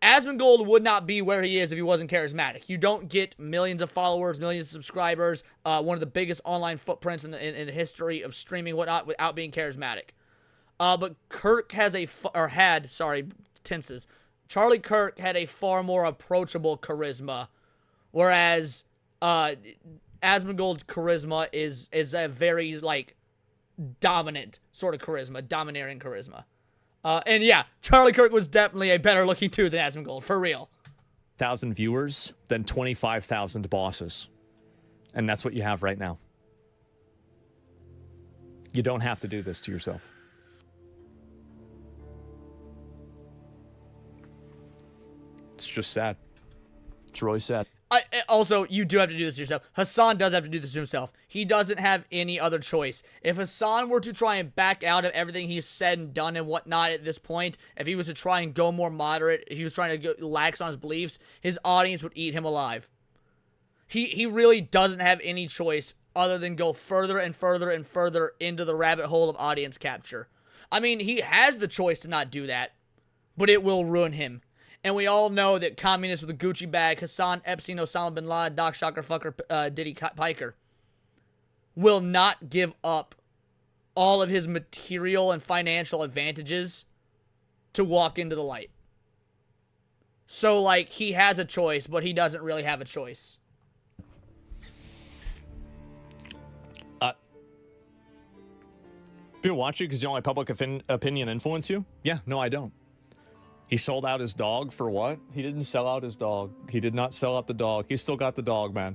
Asmongold would not be where he is if he wasn't charismatic. You don't get millions of followers, millions of subscribers, one of the biggest online footprints in the history of streaming, whatnot, without being charismatic. But Kirk had Charlie Kirk had a far more approachable charisma, whereas Asmongold's charisma is a very, like, dominant sort of charisma, domineering charisma. And yeah, Charlie Kirk was definitely a better looking dude than Asmongold, for real. 1,000 viewers than 25,000 bosses. And that's what you have right now. You don't have to do this to yourself. It's just sad. It's really sad. Also, you do have to do this to yourself. Hasan does have to do this to himself. He doesn't have any other choice. If Hasan were to try and back out of everything he's said and done and whatnot at this point, if he was to try and go more moderate, if he was trying to go lax on his beliefs, his audience would eat him alive. He really doesn't have any choice other than go further and further and further into the rabbit hole of audience capture. I mean, he has the choice to not do that, but it will ruin him. And we all know that communists with a Gucci bag, Hassan, Epstein, Osama bin Laden, Doc Shocker, Fucker, Diddy Piker, will not give up all of his material and financial advantages to walk into the light. So, like, he has a choice, but he doesn't really have a choice. Do you watch it because you don't let public opinion influence you? Yeah, no, I don't. He sold out his dog for what? He didn't sell out his dog. He did not sell out the dog. He still got the dog, man.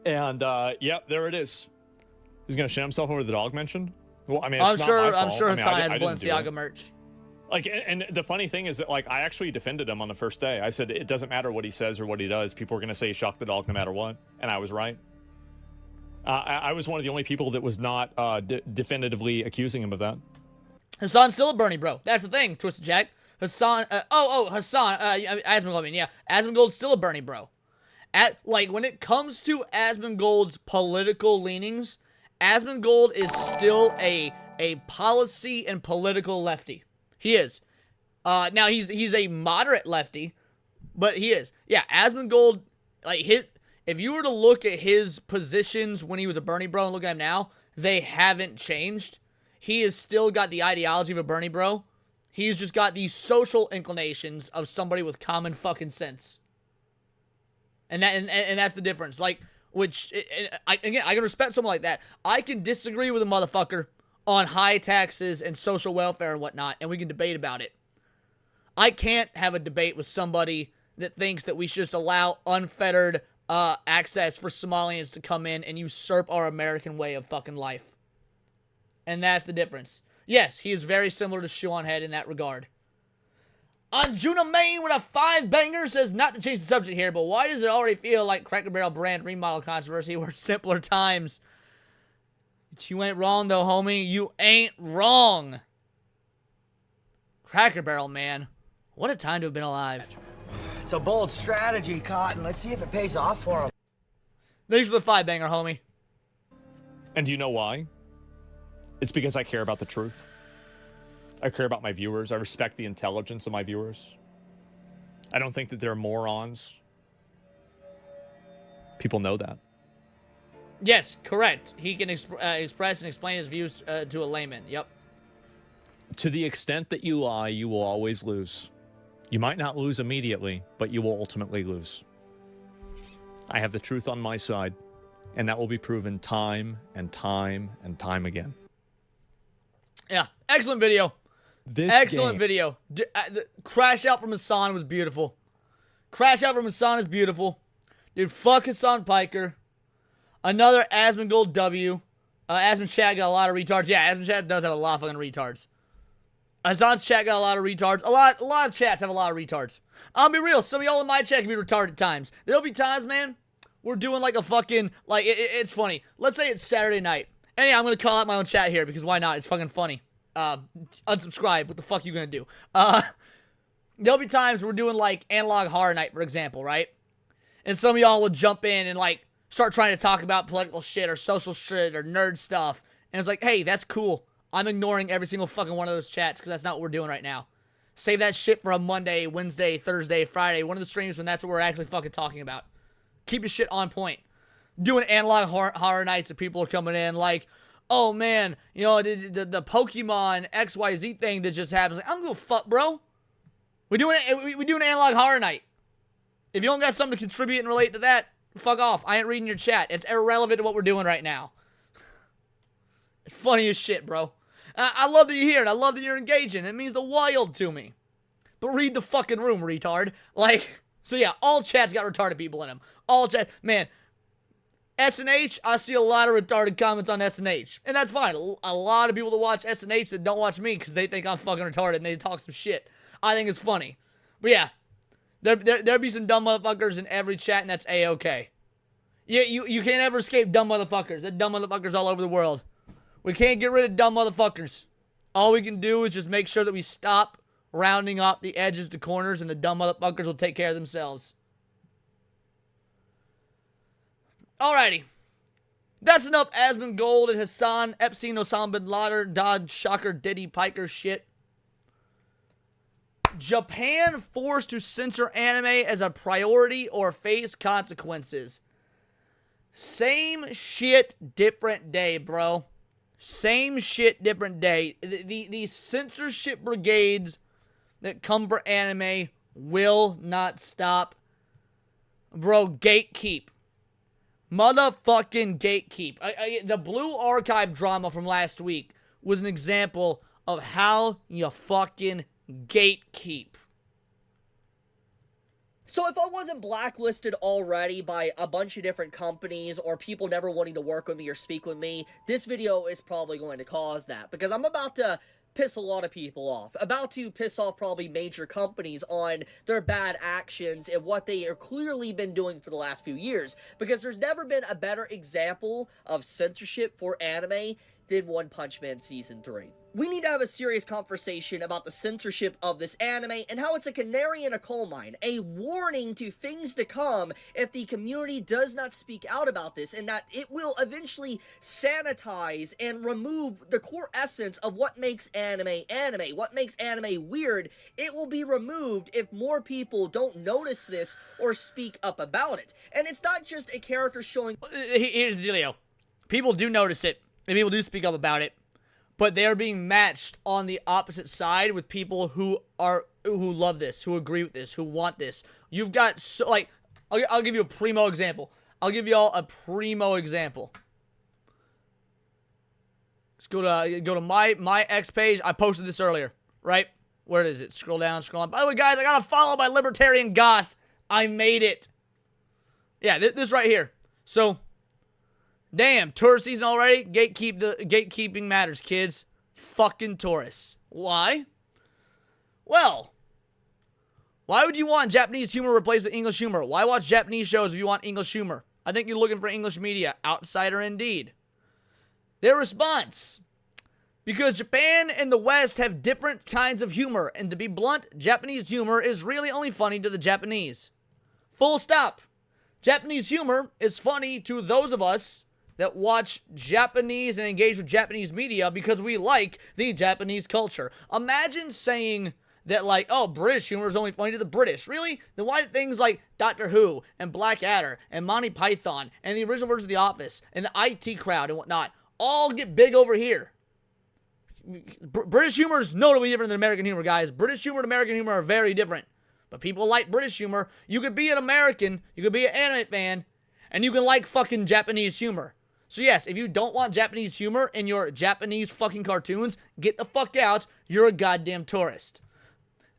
And, yep, there it is. He's going to shit himself over the dog mentioned? Well, I mean, it's not my fault. I'm sure Hassan has I Balenciaga merch. Like, and the funny thing is that, like, I actually defended him on the first day. I said, it doesn't matter what he says or what he does. People are going to say he shocked the dog no matter what. And I was right. I was one of the only people that was not definitively accusing him of that. Hassan's still a Bernie bro. That's the thing, Twisted Jack. Hassan, Hassan, Asmongold, I mean, yeah. Asmongold's still a Bernie bro. Like, when it comes to Asmongold's political leanings, Asmongold is still a policy and political lefty. He is. Now, he's a moderate lefty, but he is. Yeah, Asmongold, like, if you were to look at his positions when he was a Bernie bro and look at him now, they haven't changed. He has still got the ideology of a Bernie bro. He's just got these social inclinations of somebody with common fucking sense. And that's the difference. Like, I can respect someone like that. I can disagree with a motherfucker on high taxes and social welfare and whatnot, and we can debate about it. I can't have a debate with somebody that thinks that we should just allow unfettered access for Somalians to come in and usurp our American way of fucking life. And that's the difference. Yes, he is very similar to Sean Head in that regard. Anjuna Main with a 5-banger says, not to change the subject here, but why does it already feel like Cracker Barrel brand remodel controversy were simpler times? You ain't wrong, though, homie. You ain't wrong. Cracker Barrel, man. What a time to have been alive. It's a bold strategy, Cotton. Let's see if it pays off for him. Thanks for the 5-banger, homie. And do you know why? It's because I care about the truth. I care about my viewers. I respect the intelligence of my viewers. I don't think that they're morons. People know that. Yes, correct. He can express and explain his views to a layman. Yep. To the extent that you lie, you will always lose. You might not lose immediately, but you will ultimately lose. I have the truth on my side, and that will be proven time and time and time again. Yeah, excellent video. Excellent video. The crash out from Hasan was beautiful. Crash out from Hasan is beautiful. Dude, fuck Hasan Piker. Another Asmongold W. Asmon chat got a lot of retards. Yeah, Asmon chat does have a lot of fucking retards. Hasan's chat got a lot of retards. A lot of chats have a lot of retards. I'll be real. Some of y'all in my chat can be retarded at times. There'll be times, man, we're doing like a fucking, like, it's funny. Let's say it's Saturday night. And yeah, I'm going to call out my own chat here because why not? It's fucking funny. Unsubscribe. What the fuck you going to do? There'll be times we're doing like analog horror night, for example, right? And some of y'all will jump in and like start trying to talk about political shit or social shit or nerd stuff. And it's like, hey, that's cool. I'm ignoring every single fucking one of those chats because that's not what we're doing right now. Save that shit for a Monday, Wednesday, Thursday, Friday, one of the streams when that's what we're actually fucking talking about. Keep your shit on point. Doing analog horror nights and people are coming in like, oh man, you know, the Pokemon XYZ thing that just happens. Like, I don't give a fuck, bro. We doing an analog horror night. If you don't got something to contribute and relate to that, fuck off. I ain't reading your chat. It's irrelevant to what we're doing right now. It's funny as shit, bro. I love that you're here, and I love that you're engaging. It means the wild to me. But read the fucking room, retard. Like, so yeah, all chats got retarded people in them. All chats. Man, SNH, I see a lot of retarded comments on SNH. And that's fine. A lot of people that watch SNH that don't watch me because they think I'm fucking retarded and they talk some shit. I think it's funny. But yeah, there'll be some dumb motherfuckers in every chat, and that's A-okay. You can't ever escape dumb motherfuckers. There's dumb motherfuckers all over the world. We can't get rid of dumb motherfuckers. All we can do is just make sure that we stop rounding off the edges to corners, and the dumb motherfuckers will take care of themselves. Alrighty. That's enough Asmongold and Hasan, Epstein, Osama bin Laden, Dodge, Shocker, Diddy, Piker shit. Japan forced to censor anime as a priority or face consequences. Same shit, different day, bro. Same shit, different day. The censorship brigades that come for anime will not stop. Bro, gatekeep. Motherfucking gatekeep. The Blue Archive drama from last week was an example of how you fucking gatekeep. So if I wasn't blacklisted already by a bunch of different companies or people never wanting to work with me or speak with me, this video is probably going to cause that, because I'm about to piss a lot of people off. About to piss off probably major companies on their bad actions and what they are clearly been doing for the last few years. Because there's never been a better example of censorship for anime than One Punch Man Season 3. We need to have a serious conversation about the censorship of this anime and how it's a canary in a coal mine, a warning to things to come if the community does not speak out about this, and that it will eventually sanitize and remove the core essence of what makes anime anime, what makes anime weird. It will be removed if more people don't notice this or speak up about it. And it's not just a character showing... Here's the dealio. People do notice it, and people do speak up about it. But they're being matched on the opposite side with people who love this, who agree with this, who want this. You've got, so, like, I'll give you a primo example. I'll give y'all a primo example. Let's go to my X page. I posted this earlier, right? Where is it? Scroll down, scroll on. By the way, guys, I got a follow by Libertarian Goth. I made it. Yeah, this right here. So... damn, tourist season already? Gatekeeping matters, kids. Fucking tourists. Why? Well, why would you want Japanese humor replaced with English humor? Why watch Japanese shows if you want English humor? I think you're looking for English media. Outsider indeed. Their response. Because Japan and the West have different kinds of humor, and to be blunt, Japanese humor is really only funny to the Japanese. Full stop. Japanese humor is funny to those of us that watch Japanese and engage with Japanese media because we like the Japanese culture. Imagine saying that, like, oh, British humor is only funny to the British. Really? Then why do things like Doctor Who and Blackadder and Monty Python and the original version of The Office and the IT crowd and whatnot all get big over here? British humor is notably different than American humor, guys. British humor and American humor are very different. But people like British humor. You could be an American, you could be an anime fan, and you can like fucking Japanese humor. So yes, if you don't want Japanese humor in your Japanese fucking cartoons, get the fuck out. You're a goddamn tourist.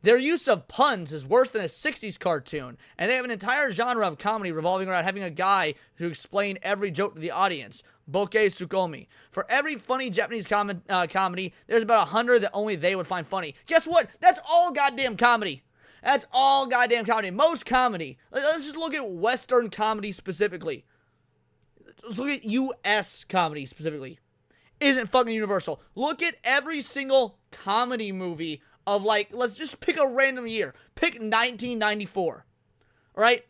Their use of puns is worse than a 60s cartoon, and they have an entire genre of comedy revolving around having a guy who explain every joke to the audience. Boke Tsukomi. For every funny Japanese comedy, there's about 100 that only they would find funny. Guess what? That's all goddamn comedy. That's all goddamn comedy. Most comedy. Let's just look at Western comedy specifically. Let's look at U.S. comedy specifically. Isn't fucking universal. Look at every single comedy movie of, like, let's just pick a random year. Pick 1994. Alright?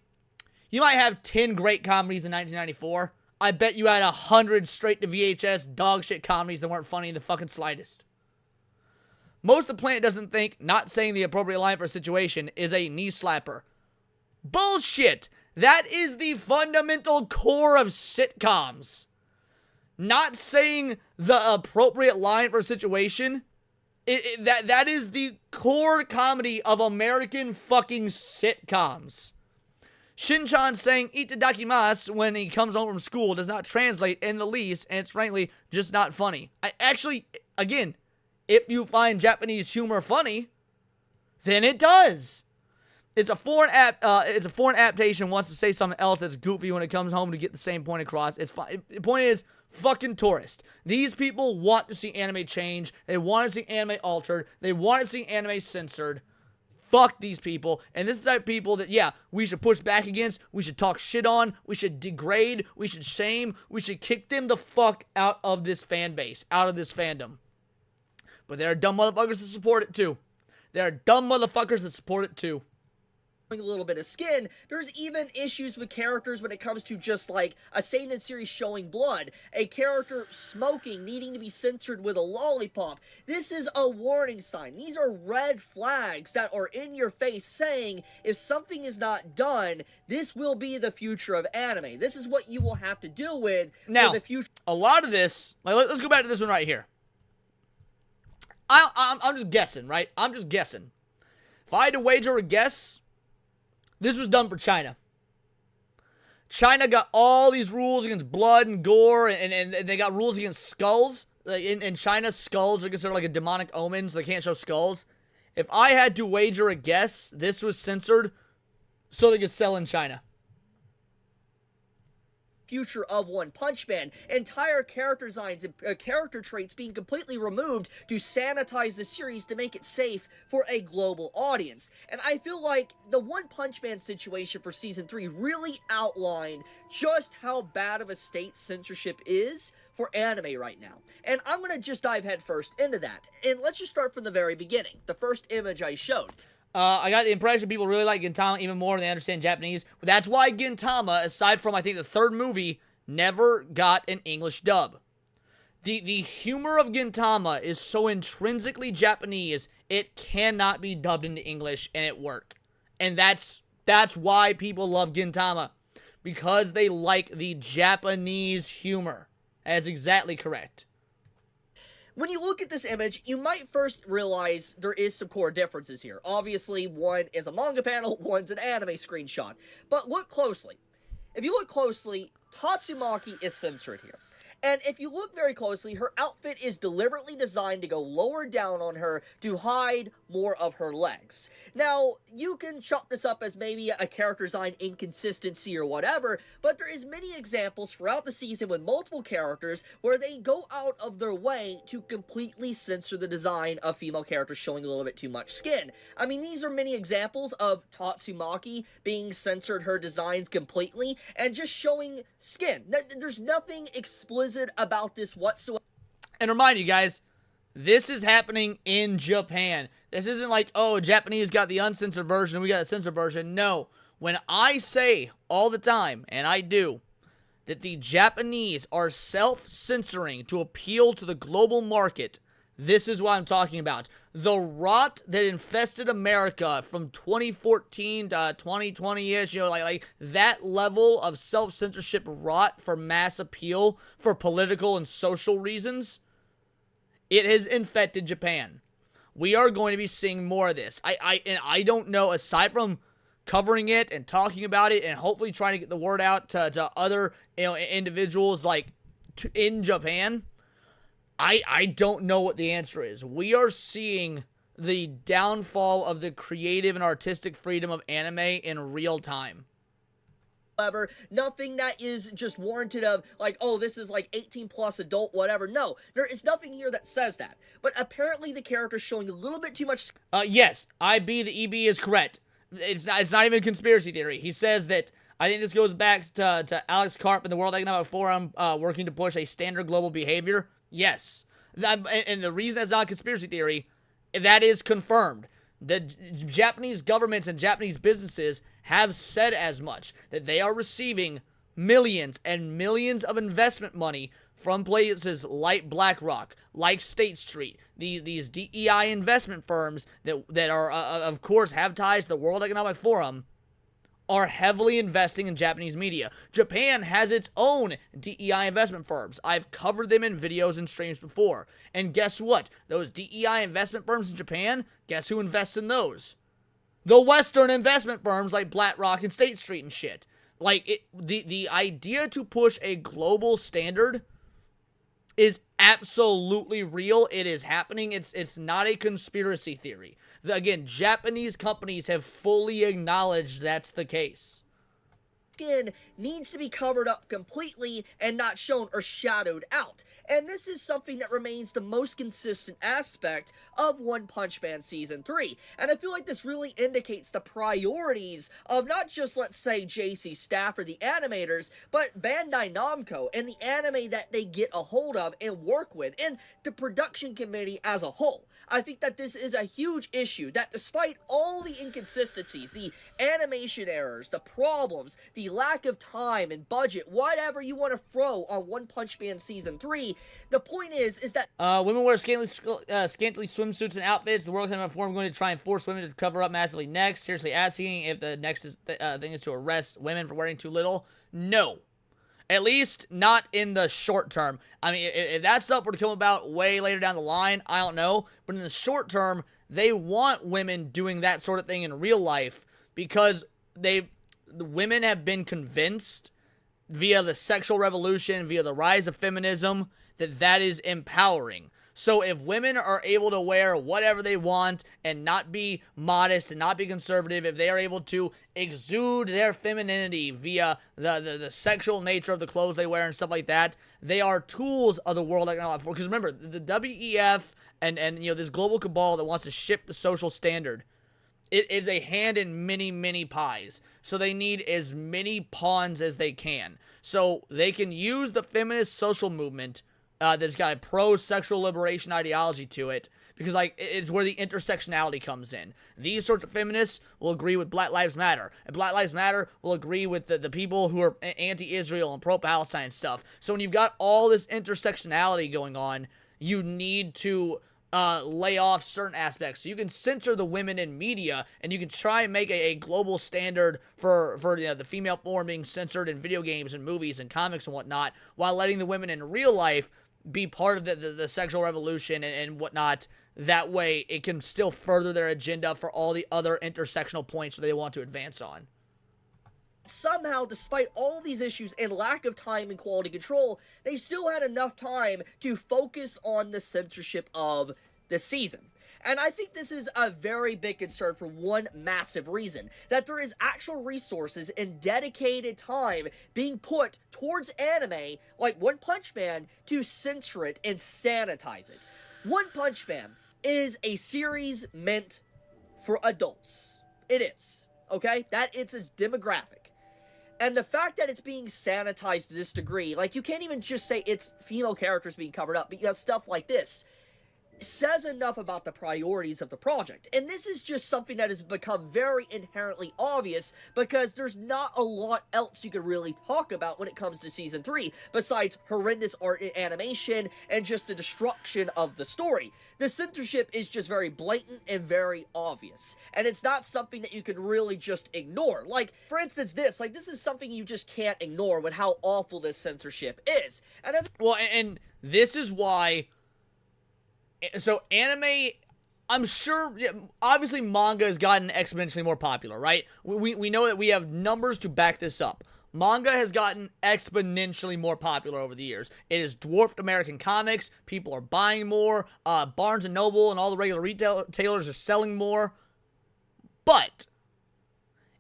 You might have 10 great comedies in 1994. I bet you had 100 straight to VHS dog shit comedies that weren't funny in the fucking slightest. Most of the planet doesn't think not saying the appropriate line for a situation is a knee slapper. Bullshit! That is the fundamental core of sitcoms. Not saying the appropriate line for a situation, that is the core comedy of American fucking sitcoms. Shin-chan saying itadakimasu when he comes home from school does not translate in the least, and it's frankly just not funny. Again, if you find Japanese humor funny, then it does. It's a foreign adaptation wants to say something else that's goofy when it comes home to get the same point across. It's fine. The point is, fucking tourist. These people want to see anime change. They want to see anime altered. They want to see anime censored. Fuck these people. And this is the type of people that, yeah, we should push back against. We should talk shit on. We should degrade. We should shame. We should kick them the fuck out of this fan base. Out of this fandom. But there are dumb motherfuckers that support it too. There are dumb motherfuckers that support it too. A little bit of skin, there's even issues with characters when it comes to just like a seinen series showing blood, a character smoking, needing to be censored with a lollipop. This is a warning sign. These are red flags that are in your face saying if something is not done, this will be the future of anime. This is what you will have to deal with now, for the future. A lot of this, like, let's go back to this one right here. I'm just guessing, right? I'm just guessing. If I had to wager a guess, this was done for China. China got all these rules against blood and gore, and they got rules against skulls. Like in China, skulls are considered like a demonic omen, so they can't show skulls. If I had to wager a guess, this was censored so they could sell in China. Future of One Punch Man, entire character designs and character traits being completely removed to sanitize the series to make it safe for a global audience. And I feel like the One Punch Man situation for Season 3 really outlined just how bad of a state censorship is for anime right now. And I'm going to just dive headfirst into that. And let's just start from the very beginning. The first image I showed. I got the impression people really like Gintama even more than they understand Japanese. But that's why Gintama, aside from, I think, the third movie, never got an English dub. The humor of Gintama is so intrinsically Japanese, it cannot be dubbed into English and it work. And that's why people love Gintama. Because they like the Japanese humor. That is exactly correct. When you look at this image, you might first realize there is some core differences here. Obviously, one is a manga panel, one's an anime screenshot. But look closely. If you look closely, Tatsumaki is censored here. And if you look very closely, her outfit is deliberately designed to go lower down on her to hide more of her legs. Now, you can chalk this up as maybe a character design inconsistency or whatever, but there is many examples throughout the season with multiple characters where they go out of their way to completely censor the design of female characters showing a little bit too much skin. I mean, these are many examples of Tatsumaki being censored her designs completely and just showing skin. There's nothing explicit about this whatsoever. And remind you guys, this is happening in Japan. This isn't like, oh, Japanese got the uncensored version and we got a censored version. No. When I say all the time, and I do, that the Japanese are self-censoring to appeal to the global market, this is what I'm talking about. The rot that infested America from 2014 to 2020-ish, like that level of self-censorship rot for mass appeal for political and social reasons, it has infected Japan. we are going to be seeing more of this. I don't know, aside from covering it and talking about it and hopefully trying to get the word out to other individuals like in Japan, I don't know what the answer is. We are seeing the downfall of the creative and artistic freedom of anime in real time. However, nothing that is just warranted of like, oh, this is like 18 plus adult, whatever. No, there is nothing here that says that. But apparently the character's showing a little bit too much. Yes, IB, the EB is correct. It's not even a conspiracy theory. He says that, I think this goes back to Alex Karp in the World Economic Forum working to push a standard global behavior. Yes. And the reason that's not a conspiracy theory, that is confirmed. The Japanese governments and Japanese businesses have said as much, that they are receiving millions and millions of investment money from places like BlackRock, like State Street, these DEI investment firms that are, of course, have ties to the World Economic Forum, are heavily investing in Japanese media. Japan has its own DEI investment firms. I've covered them in videos and streams before. And guess what? Those DEI investment firms in Japan, guess who invests in those? The Western investment firms like BlackRock and State Street and shit. Like, the idea to push a global standard is absolutely real. It is happening. It's not a conspiracy theory. Again, Japanese companies have fully acknowledged that's the case. Skin needs to be covered up completely and not shown or shadowed out. And this is something that remains the most consistent aspect of One Punch Man Season 3. And I feel like this really indicates the priorities of not just, let's say, JC staff or the animators, but Bandai Namco and the anime that they get a hold of and work with, and the production committee as a whole. I think that this is a huge issue, that despite all the inconsistencies, the animation errors, the problems, the lack of time and budget, whatever you want to throw on One Punch Man Season 3, the point is that women wear scantily swimsuits and outfits. The World Economic Forum going to try and force women to cover up massively next. Seriously asking if the next thing is to arrest women for wearing too little. No. At least not in the short term. I mean, if that stuff were to come about way later down the line, I don't know. But in the short term, they want women doing that sort of thing in real life because the women have been convinced via the sexual revolution, via the rise of feminism, that is empowering. So if women are able to wear whatever they want and not be modest and not be conservative, if they are able to exude their femininity via the sexual nature of the clothes they wear and stuff like that, they are tools of the World Economic Forum. Because remember, the WEF and this global cabal that wants to shift the social standard, it is a hand in many, many pies. So they need as many pawns as they can. So they can use the feminist social movement that's got a pro-sexual liberation ideology to it, because like it's where the intersectionality comes in. These sorts of feminists will agree with Black Lives Matter, and Black Lives Matter will agree with the people who are anti-Israel and pro-Palestine stuff. So when you've got all this intersectionality going on, you need to lay off certain aspects. So you can censor the women in media, and you can try and make a global standard for the female form being censored in video games and movies and comics and whatnot, while letting the women in real life be part of the sexual revolution and whatnot. That way, it can still further their agenda for all the other intersectional points that they want to advance on. Somehow, despite all these issues and lack of time and quality control, they still had enough time to focus on the censorship of the season. And I think this is a very big concern for one massive reason, that there is actual resources and dedicated time being put towards anime like One Punch Man to censor it and sanitize it. One Punch Man is a series meant for adults. It is, okay? That it's its demographic. And the fact that it's being sanitized to this degree, like you can't even just say it's female characters being covered up, but you have stuff like this, says enough about the priorities of the project. And this is just something that has become very inherently obvious because there's not a lot else you could really talk about when it comes to Season 3, besides horrendous art and animation and just the destruction of the story. The censorship is just very blatant and very obvious. And it's not something that you can really just ignore. Like, for instance, this is something you just can't ignore with how awful this censorship is. And well, and this is why... So anime, I'm sure, yeah, obviously manga has gotten exponentially more popular, right? We know that we have numbers to back this up. Manga has gotten exponentially more popular over the years. It has dwarfed American comics. People are buying more. Barnes & Noble and all the regular retailers are selling more. But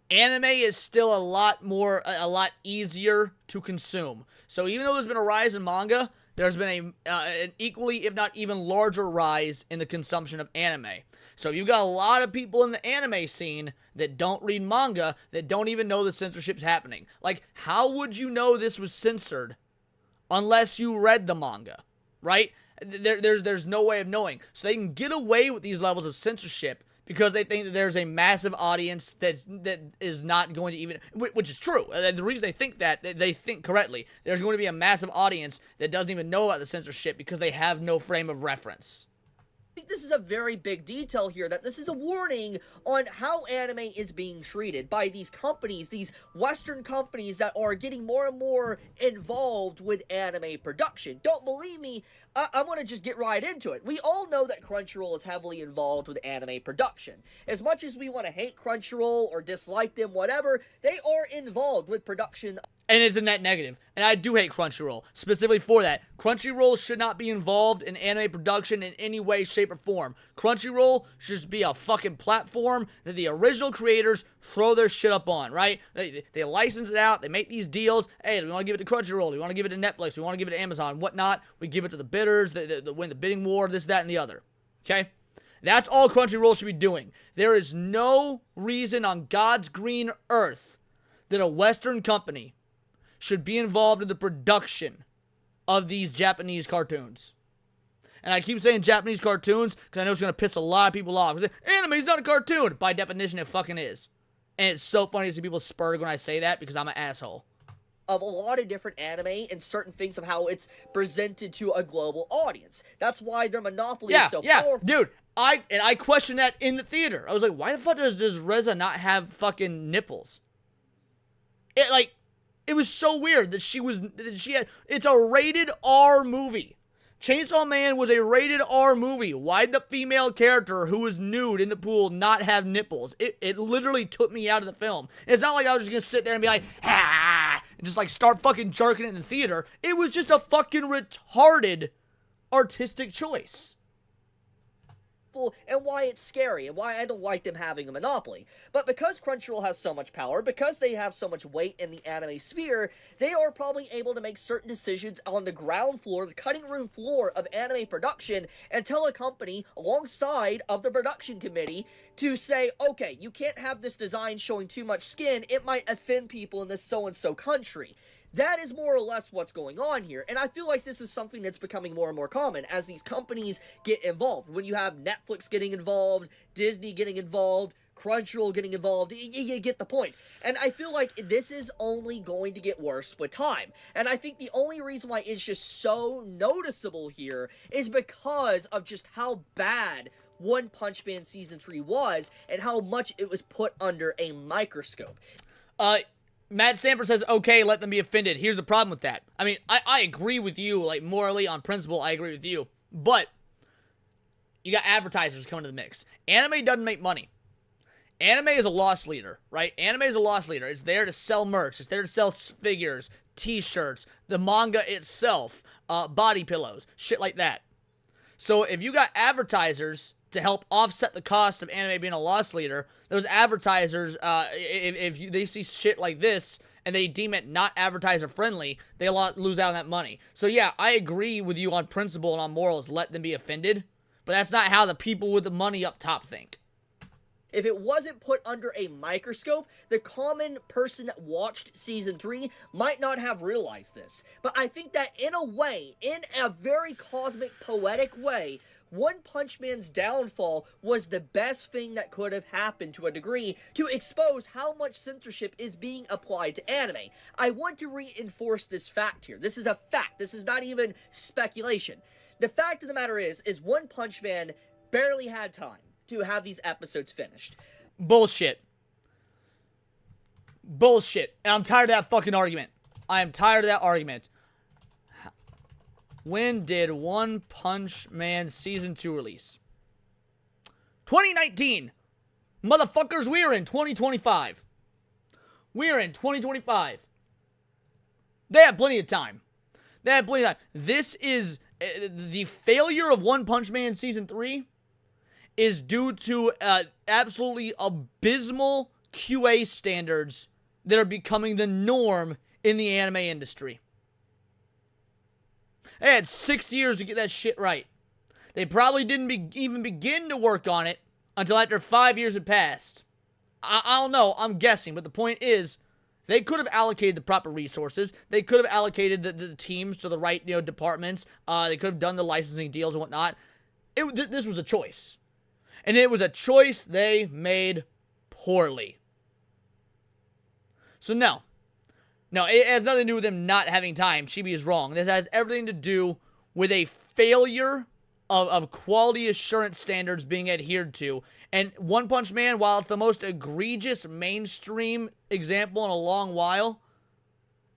anime is still a lot easier to consume. So even though there's been a rise in manga, there's been an equally, if not even larger rise in the consumption of anime. So you've got a lot of people in the anime scene that don't read manga, that don't even know that censorship's happening. Like, how would you know this was censored unless you read the manga, right? There's no way of knowing. So they can get away with these levels of censorship because they think that there's a massive audience that is not going to even, which is true. The reason they think that, they think correctly. There's going to be a massive audience that doesn't even know about the censorship because they have no frame of reference. I think this is a very big detail here, that this is a warning on how anime is being treated by these companies, these Western companies that are getting more and more involved with anime production. Don't believe me? I want to just get right into it. We all know that Crunchyroll is heavily involved with anime production. As much as we want to hate Crunchyroll or dislike them, whatever, they are involved with production. And it's a net negative. And I do hate Crunchyroll, specifically for that. Crunchyroll should not be involved in anime production in any way, shape, or form. Crunchyroll should just be a fucking platform that the original creators throw their shit up on, right? They license it out, they make these deals. Hey, we want to give it to Crunchyroll, we want to give it to Netflix, we want to give it to Amazon, whatnot. We give it to the bidders, the win the bidding war, this, that, and the other. Okay? That's all Crunchyroll should be doing. There is no reason on God's green earth that a Western company should be involved in the production of these Japanese cartoons. And I keep saying Japanese cartoons because I know it's going to piss a lot of people off. Anime's not a cartoon. By definition, it fucking is. And it's so funny to see people spurg when I say that because I'm an asshole. Of a lot of different anime and certain things of how it's presented to a global audience. That's why their monopoly is so powerful. Dude, I questioned that in the theater. I was like, why the fuck does Reza not have fucking nipples? It was so weird that it's a rated R movie. Chainsaw Man was a rated R movie. Why'd the female character who was nude in the pool not have nipples? It literally took me out of the film. It's not like I was just gonna sit there and be like, ha, and just like start fucking jerking it in the theater. It was just a fucking retarded artistic choice. And why it's scary, and why I don't like them having a monopoly. But because Crunchyroll has so much power, because they have so much weight in the anime sphere, they are probably able to make certain decisions on the ground floor, the cutting room floor of anime production, and tell a company, alongside of the production committee, to say, okay, you can't have this design showing too much skin, it might offend people in this so-and-so country. That is more or less what's going on here, and I feel like this is something that's becoming more and more common as these companies get involved. When you have Netflix getting involved, Disney getting involved, Crunchyroll getting involved, you get the point. And I feel like this is only going to get worse with time. And I think the only reason why it's just so noticeable here is because of just how bad One Punch Man Season 3 was and how much it was put under a microscope. Matt Stanford says, okay, let them be offended. Here's the problem with that. I mean, I agree with you, like, morally, on principle, I agree with you. But you got advertisers coming to the mix. Anime doesn't make money. Anime is a loss leader, right? Anime is a loss leader. It's there to sell merch. It's there to sell figures, t-shirts, the manga itself, body pillows, shit like that. So if you got advertisers to help offset the cost of anime being a loss leader, those advertisers, if they see shit like this and they deem it not advertiser friendly, they lose out on that money. So yeah, I agree with you on principle and on morals, let them be offended, but that's not how the people with the money up top think. If it wasn't put under a microscope, the common person that watched Season 3 might not have realized this. But I think that in a way, in a very cosmic, poetic way, One Punch Man's downfall was the best thing that could have happened to a degree to expose how much censorship is being applied to anime. I want to reinforce this fact here. This is a fact. This is not even speculation. The fact of the matter is One Punch Man barely had time to have these episodes finished. Bullshit. Bullshit. And I'm tired of that fucking argument. I am tired of that argument. When did One Punch Man Season 2 release? 2019. Motherfuckers, we are in 2025. We are in 2025. They have plenty of time. They have plenty of time. This is the failure of One Punch Man Season 3 is due to absolutely abysmal QA standards that are becoming the norm in the anime industry. They had 6 years to get that shit right. They probably didn't even begin to work on it until after 5 years had passed. I don't know, I'm guessing, but the point is, they could have allocated the proper resources. They could have allocated the teams to the right, departments. They could have done the licensing deals and whatnot. This was a choice. And it was a choice they made poorly. So no, it has nothing to do with them not having time. Chibi is wrong. This has everything to do with a failure of quality assurance standards being adhered to. And One Punch Man, while it's the most egregious mainstream example in a long while,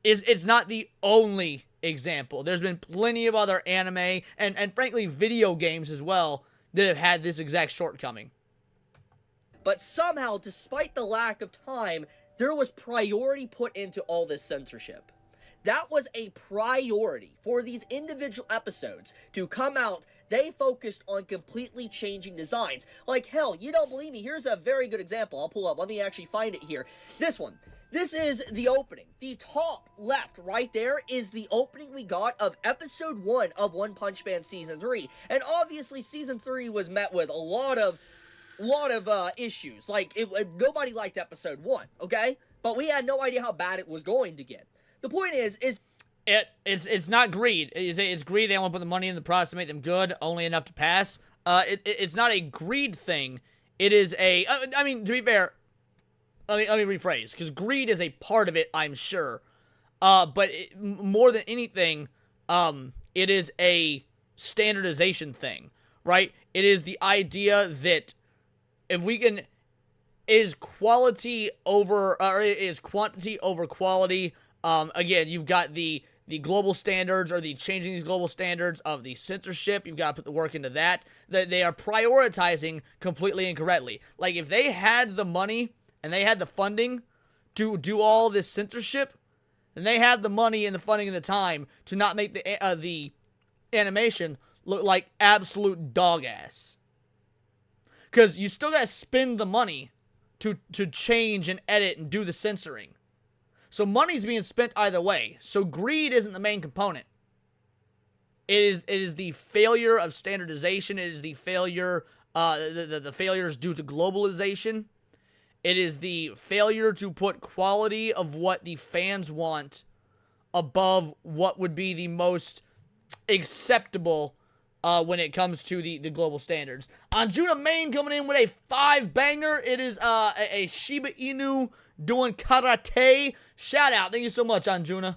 it's not the only example. There's been plenty of other anime and frankly video games as well that have had this exact shortcoming. But somehow, despite the lack of time, there was priority put into all this censorship. That was a priority for these individual episodes to come out. They focused on completely changing designs. Like, hell, you don't believe me? Here's a very good example. I'll pull up. Let me actually find it here. This one. This is the opening. The top left right there is the opening we got of episode 1 of One Punch Man Season 3. And obviously, Season 3 was met with a lot of issues. Like, nobody liked episode 1, okay? But we had no idea how bad it was going to get. The point is it's not greed. It's greed. They want to put the money in the process to make them good, only enough to pass. It's not a greed thing. It is a. I mean, to be fair, let me rephrase, because greed is a part of it, I'm sure. But more than anything, it is a standardization thing, right? It is the idea that if we can, is quality over, or is quantity over quality. Again, you've got the global standards, or the changing these global standards of the censorship. You've got to put the work into that. They are prioritizing completely incorrectly. Like, if they had the money and they had the funding to do all this censorship, then they have the money and the funding and the time to not make the animation look like absolute dog ass. Because you still gotta spend the money to change and edit and do the censoring. So money's being spent either way. So greed isn't the main component. It is the failure of standardization. It is the failure, the failures due to globalization. It is the failure to put quality of what the fans want above what would be the most acceptable when it comes to the global standards. Anjuna Main coming in with a 5-banger. It is a Shiba Inu doing karate. Shout out. Thank you so much, Anjuna.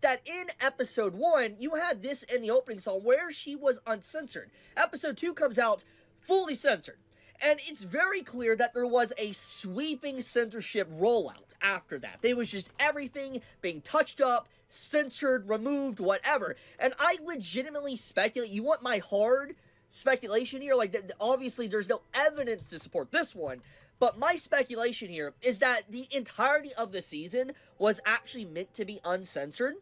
That in episode 1, you had this in the opening song where she was uncensored. Episode 2 comes out fully censored. And it's very clear that there was a sweeping censorship rollout after that. There was just everything being touched up, censored, removed, whatever. And I legitimately speculate, you want my hard speculation here? Like, obviously there's no evidence to support this one. But my speculation here is that the entirety of the season was actually meant to be uncensored.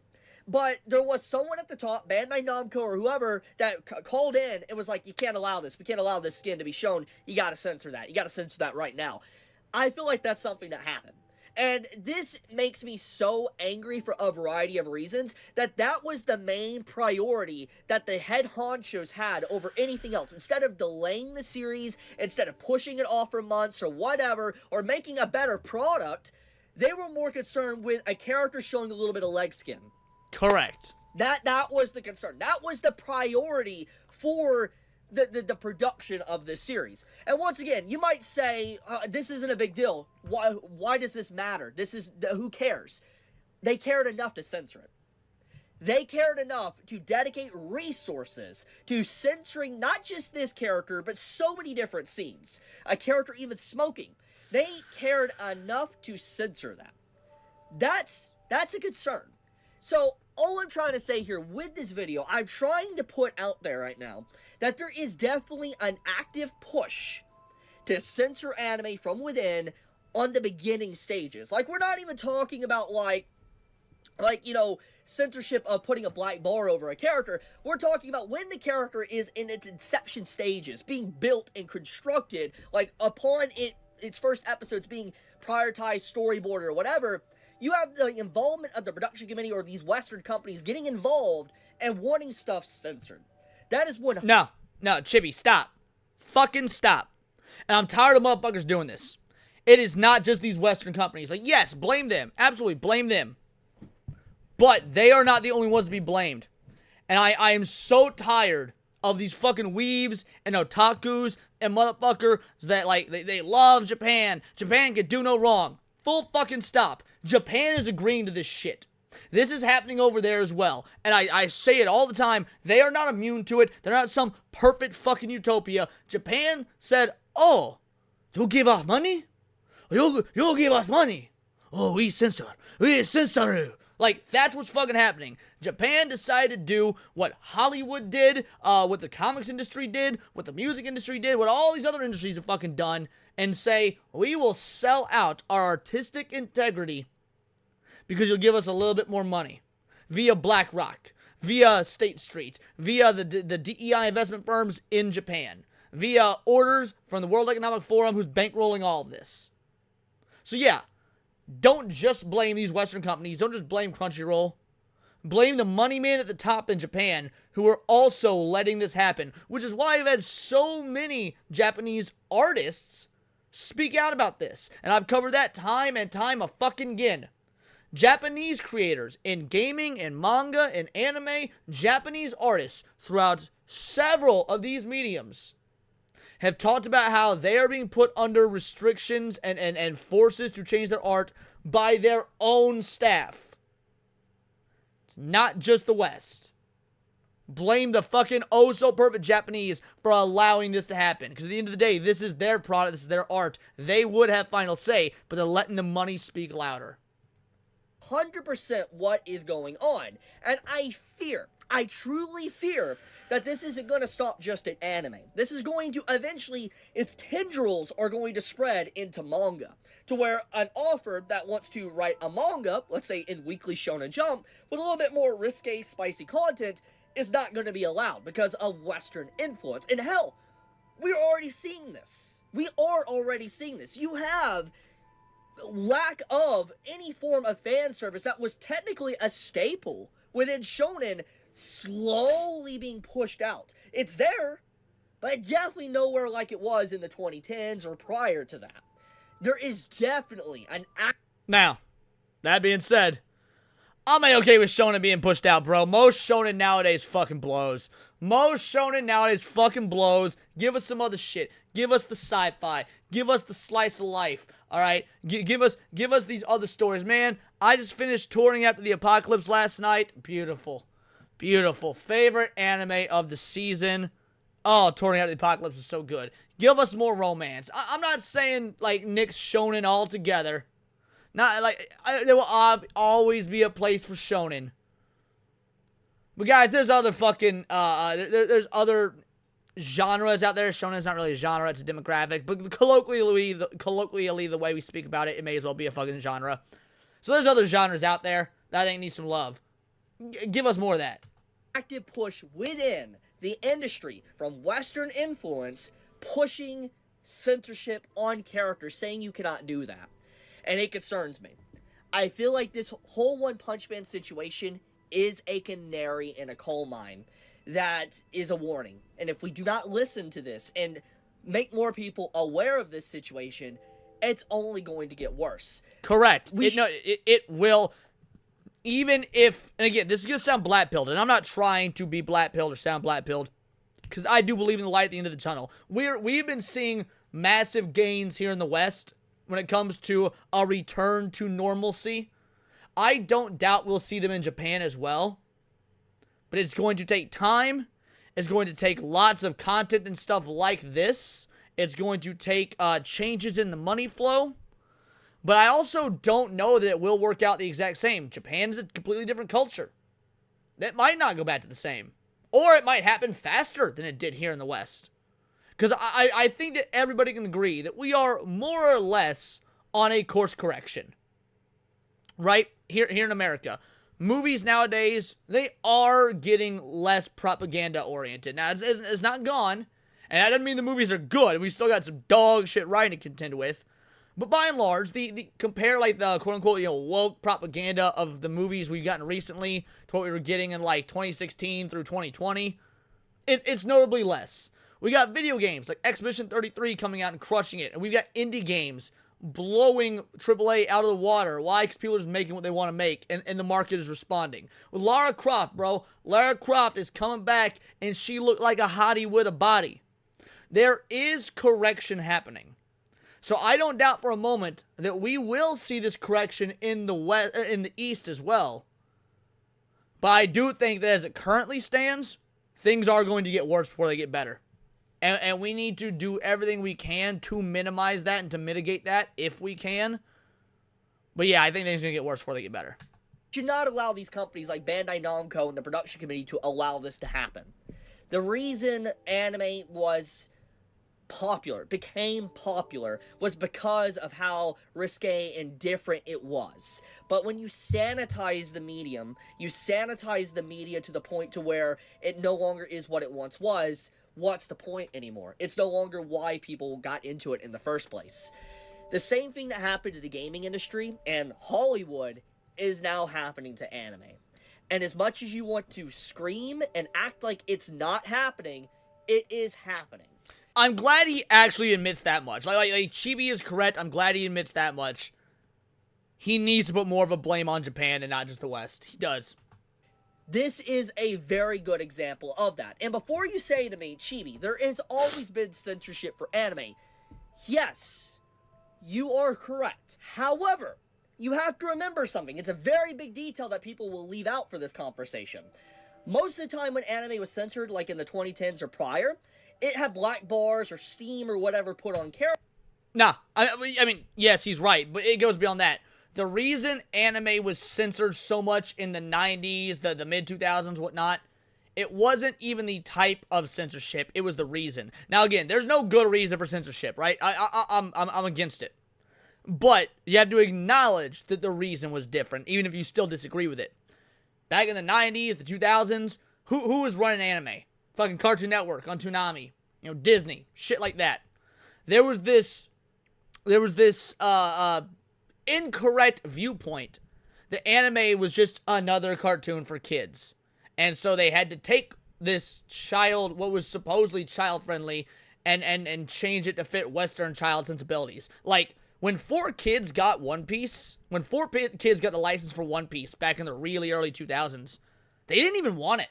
But there was someone at the top, Bandai Namco or whoever, that called in and was like, you can't allow this. We can't allow this skin to be shown. You gotta censor that. You gotta censor that right now. I feel like that's something that happened. And this makes me so angry for a variety of reasons, that was the main priority that the head honchos had over anything else. Instead of delaying the series, instead of pushing it off for months or whatever, or making a better product, they were more concerned with a character showing a little bit of leg skin. Correct. That was the concern. That was the priority for the production of this series. And once again, you might say, this isn't a big deal. Why does this matter? Who cares? They cared enough to censor it. They cared enough to dedicate resources to censoring not just this character, but so many different scenes. A character even smoking. They cared enough to censor that. That's a concern. So, all I'm trying to say here with this video, I'm trying to put out there right now that there is definitely an active push to censor anime from within on the beginning stages. Like, we're not even talking about, like, you know, censorship of putting a black bar over a character. We're talking about when the character is in its inception stages, being built and constructed, like, upon its first episodes being prioritized, storyboard, or whatever. You have the involvement of the production committee or these Western companies getting involved and wanting stuff censored. That is what... No, Chibi, stop. Fucking stop. And I'm tired of motherfuckers doing this. It is not just these Western companies. Like, yes, blame them. Absolutely, blame them. But they are not the only ones to be blamed. And I am so tired of these fucking weebs and otakus and motherfuckers that, like, they love Japan. Japan can do no wrong. Full fucking stop. Japan is agreeing to this shit. This is happening over there as well. And I say it all the time. They are not immune to it. They're not some perfect fucking utopia. Japan said, oh, you'll give us money? You'll give us money. Oh, we censor you. Like, that's what's fucking happening. Japan decided to do what Hollywood did, what the comics industry did, what the music industry did, what all these other industries have fucking done, and say, we will sell out our artistic integrity because you'll give us a little bit more money via BlackRock, via State Street, via the DEI investment firms in Japan, via orders from the World Economic Forum who's bankrolling all of this. So yeah, don't just blame these Western companies. Don't just blame Crunchyroll. Blame the money man at the top in Japan who are also letting this happen, which is why I've had so many Japanese artists speak out about this. And I've covered that time and time again. Japanese creators in gaming and manga and anime, Japanese artists throughout several of these mediums have talked about how they are being put under restrictions and forces to change their art by their own staff. It's not just the West. Blame the fucking oh-so-perfect Japanese for allowing this to happen. Because at the end of the day, this is their product, this is their art. They would have final say, but they're letting the money speak louder. 100% what is going on. And I truly fear that this isn't going to stop just at anime. This is going to eventually, its tendrils are going to spread into manga. To where an author that wants to write a manga, let's say in Weekly Shonen Jump, with a little bit more risque, spicy content, is not going to be allowed because of Western influence. And hell, we're already seeing this. We are already seeing this. You have lack of any form of fan service that was technically a staple within shonen slowly being pushed out. It's there, but definitely nowhere like it was in the 2010s or prior to that. There is definitely an... Now, that being said, I'm okay with shonen being pushed out, bro. Most shonen nowadays fucking blows. Most shonen nowadays fucking blows. Give us some other shit. Give us the sci-fi. Give us the slice of life. All right? Give us these other stories, man. I just finished touring After the Apocalypse last night. Beautiful. Beautiful. Favorite anime of the season. Oh, touring After the Apocalypse was so good. Give us more romance. I'm not saying, like, nix shonen altogether. Not, like, there will always be a place for shonen. But, guys, there's other fucking, there's other genres out there. Shonen is not really a genre, it's a demographic. But colloquially, the way we speak about it, it may as well be a fucking genre. So there's other genres out there that I think need some love. Give us more of that. Active push within the industry from Western influence pushing censorship on characters, saying you cannot do that. And it concerns me. I feel like this whole One Punch Man situation is a canary in a coal mine that is a warning. And if we do not listen to this and make more people aware of this situation, it's only going to get worse. Correct. It will. Even if, and again, this is going to sound black-pilled, and I'm not trying to be black-pilled or sound black-pilled, because I do believe in the light at the end of the tunnel. We've been seeing massive gains here in the West when it comes to a return to normalcy. I don't doubt we'll see them in Japan as well, but it's going to take time. It's going to take lots of content and stuff like this. It's going to take changes in the money flow. But I also don't know that it will work out the exact same. Japan is a completely different culture. That might not go back to the same. Or it might happen faster than it did here in the West. Because I think that everybody can agree that we are more or less on a course correction. Right? Here in America. Movies nowadays, they are getting less propaganda-oriented. Now, it's not gone. And that doesn't mean the movies are good. We still got some dog shit writing to contend with. But by and large, the compare like the quote-unquote, woke propaganda of the movies we've gotten recently to what we were getting in like 2016 through 2020, it's notably less. We got video games like Expedition 33 coming out and crushing it. And we've got indie games blowing AAA out of the water. Why? Because people are just making what they want to make, and the market is responding. With Lara Croft, bro, Lara Croft is coming back, and she looked like a hottie with a body. There is correction happening. So I don't doubt for a moment that we will see this correction in the West, in the East as well. But I do think that as it currently stands, things are going to get worse before they get better. And we need to do everything we can to minimize that and to mitigate that if we can. But yeah, I think things are going to get worse before they get better. Should not allow these companies like Bandai Namco and the production committee to allow this to happen. The reason anime was popular, became popular, was because of how risque and different it was. But when you sanitize the medium, you sanitize the media to the point to where it no longer is what it once was, what's the point anymore? It's no longer why people got into it in the first place. The same thing that happened to the gaming industry and Hollywood is now happening to anime. And as much as you want to scream and act like it's not happening, it is happening. I'm glad he actually admits that much. Like Chibi is correct. I'm glad he admits that much. He needs to put more of a blame on Japan and not just the West. He does. This is a very good example of that. And before you say to me, Chibi, there has always been censorship for anime. Yes, you are correct. However, you have to remember something. It's a very big detail that people will leave out for this conversation. Most of the time when anime was censored, like in the 2010s or prior, it had black bars or Steam or whatever put on camera. Nah, I mean, yes, he's right, but it goes beyond that. The reason anime was censored so much in the 90s, the mid-2000s, whatnot, it wasn't even the type of censorship, it was the reason. Now, again, there's no good reason for censorship, right? I'm against it. But you have to acknowledge that the reason was different, even if you still disagree with it. Back in the 90s, the 2000s, who was running anime? Fucking Cartoon Network on Toonami, Disney, shit like that. There was this incorrect viewpoint that anime was just another cartoon for kids. And so they had to take this what was supposedly child-friendly, and change it to fit Western child sensibilities. Like, when 4Kids got One Piece, when 4Kids got the license for One Piece back in the really early 2000s, they didn't even want it.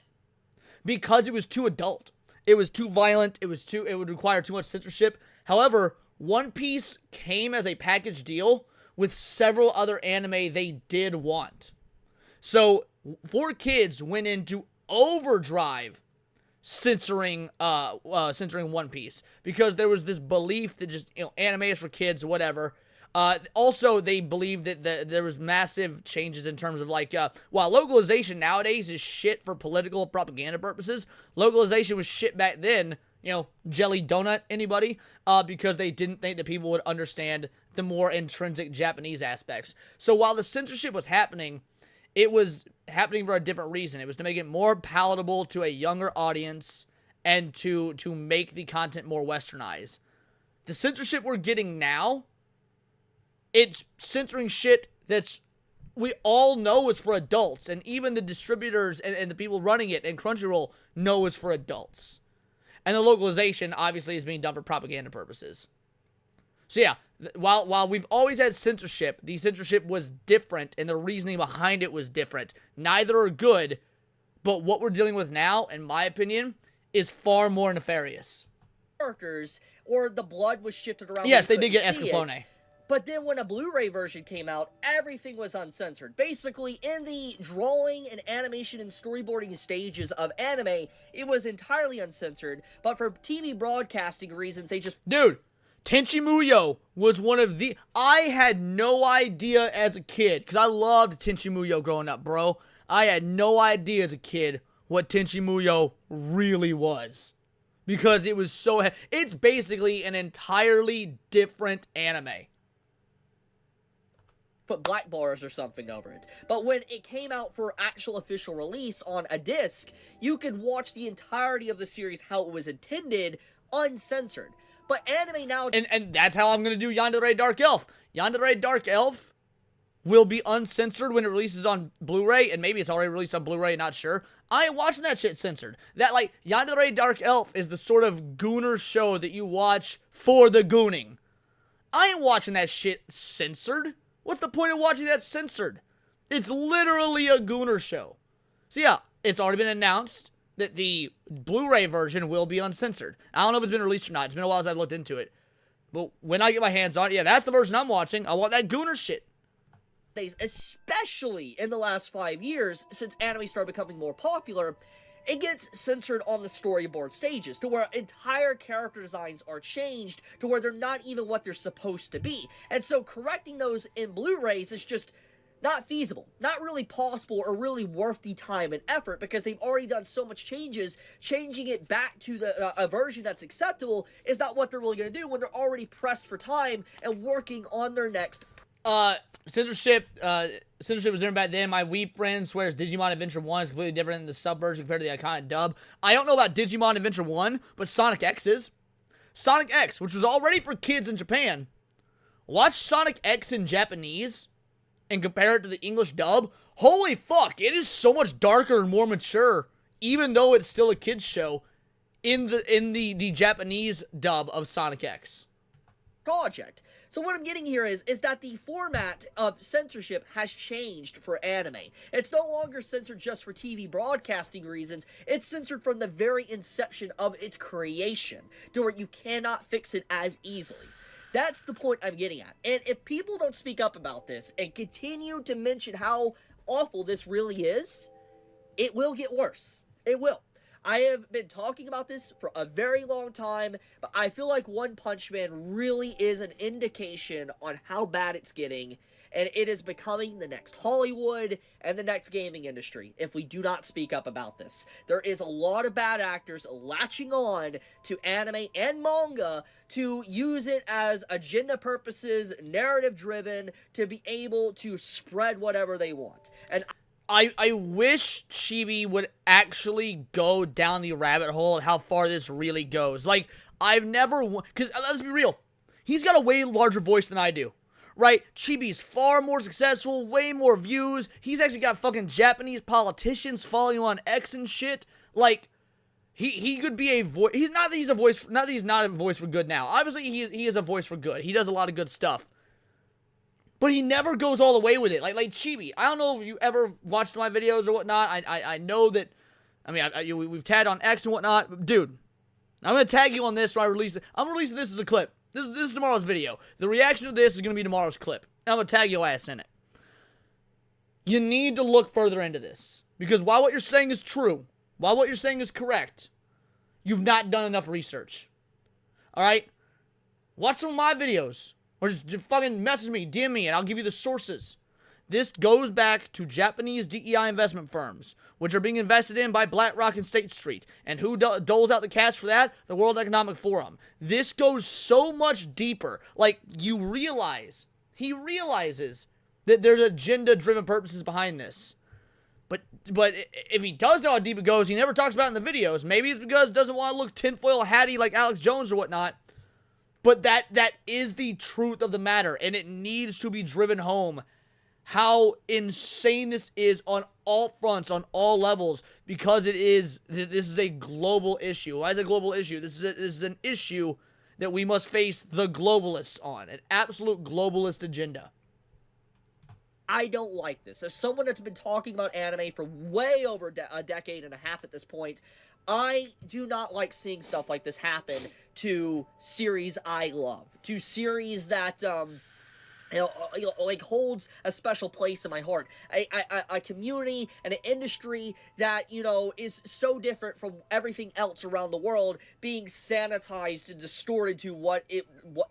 Because it was too adult. It was too violent. It would require too much censorship. However, One Piece came as a package deal with several other anime they did want. So, 4Kids went into overdrive censoring One Piece, because there was this belief that just, anime is for kids, whatever. Also, they believed that there was massive changes in terms of, like, while localization nowadays is shit for political propaganda purposes, localization was shit back then, jelly donut, anybody? Because they didn't think that people would understand the more intrinsic Japanese aspects. So while the censorship was happening, it was happening for a different reason. It was to make it more palatable to a younger audience and to make the content more westernized. The censorship we're getting now, it's censoring shit that's, we all know is for adults, and even the distributors and the people running it and Crunchyroll know is for adults. And the localization, obviously, is being done for propaganda purposes. So yeah, while we've always had censorship, the censorship was different, and the reasoning behind it was different. Neither are good, but what we're dealing with now, in my opinion, is far more nefarious. Characters, or the blood was shifted around. Yes, they did get Escaflowne. But then when a Blu-ray version came out, everything was uncensored. Basically, in the drawing and animation and storyboarding stages of anime, it was entirely uncensored. But for TV broadcasting reasons, they just... Dude, Tenchi Muyo was one of the... I had no idea as a kid, because I loved Tenchi Muyo growing up, bro. I had no idea as a kid what Tenchi Muyo really was. Because it was so... It's basically an entirely different anime. Put black bars or something over it. But when it came out for actual official release on a disc, you could watch the entirety of the series how it was intended, uncensored. But anime now... And that's how I'm going to do Yandere Dark Elf. Yandere Dark Elf will be uncensored when it releases on Blu-ray, and maybe it's already released on Blu-ray, not sure. I ain't watching that shit censored. That, like, Yandere Dark Elf is the sort of gooner show that you watch for the gooning. I ain't watching that shit censored. What's the point of watching that censored? It's literally a gooner show. So yeah, it's already been announced that the Blu-ray version will be uncensored. I don't know if it's been released or not. It's been a while since I've looked into it. But when I get my hands on it, yeah, that's the version I'm watching. I want that gooner shit. Especially in the last 5 years, since anime started becoming more popular, it gets censored on the storyboard stages, to where entire character designs are changed, to where they're not even what they're supposed to be. And so correcting those in Blu-rays is just not feasible, not really possible, or really worth the time and effort, because they've already done so much changes. Changing it back to a version that's acceptable is not what they're really going to do when they're already pressed for time and working on their next... Censorship was written back then. My Wii friend swears Digimon Adventure 1 is completely different than the sub version compared to the iconic dub. I don't know about Digimon Adventure 1, but Sonic X is. Sonic X, which was already for kids in Japan. Watch Sonic X in Japanese and compare it to the English dub. Holy fuck, it is so much darker and more mature, even though it's still a kids show, in the Japanese dub of Sonic X. Project. So what I'm getting here is that the format of censorship has changed for anime. It's no longer censored just for TV broadcasting reasons. It's censored from the very inception of its creation, to where you cannot fix it as easily. That's the point I'm getting at. And if people don't speak up about this and continue to mention how awful this really is, it will get worse. It will. I have been talking about this for a very long time, but I feel like One Punch Man really is an indication on how bad it's getting, and it is becoming the next Hollywood and the next gaming industry if we do not speak up about this. There is a lot of bad actors latching on to anime and manga to use it as agenda purposes, narrative driven, to be able to spread whatever they want. And I wish Chibi would actually go down the rabbit hole of how far this really goes. Like, I've never... Because, let's be real, he's got a way larger voice than I do, right? Chibi's far more successful, way more views. He's actually got fucking Japanese politicians following him on X and shit. Like, he could be a voice... Not that he's not a voice for good now. Obviously, he is a voice for good. He does a lot of good stuff. But he never goes all the way with it. Like Chibi. I don't know if you ever watched my videos or whatnot. I know that... I mean, we've tagged on X and whatnot. Dude, I'm going to tag you on this when I release it. I'm releasing this as a clip. This is tomorrow's video. The reaction to this is going to be tomorrow's clip. I'm going to tag your ass in it. You need to look further into this. Because while what you're saying is true, while what you're saying is correct, you've not done enough research. Alright? Watch some of my videos. Or just fucking message me, DM me, and I'll give you the sources. This goes back to Japanese DEI investment firms, which are being invested in by BlackRock and State Street. And who doles out the cash for that? The World Economic Forum. This goes so much deeper. Like, he realizes that there's agenda-driven purposes behind this. But if he does know how deep it goes, he never talks about it in the videos. Maybe it's because he doesn't want to look tinfoil hatty like Alex Jones or whatnot. But that is the truth of the matter, and it needs to be driven home how insane this is on all fronts, on all levels, because this is a global issue. Why is it a global issue? This is an issue that we must face the globalists on, an absolute globalist agenda. I don't like this. As someone that's been talking about anime for way over a decade and a half at this point, I do not like seeing stuff like this happen to series I love, to series that like holds a special place in my heart. A community and an industry that, you know, is so different from everything else around the world being sanitized and distorted to what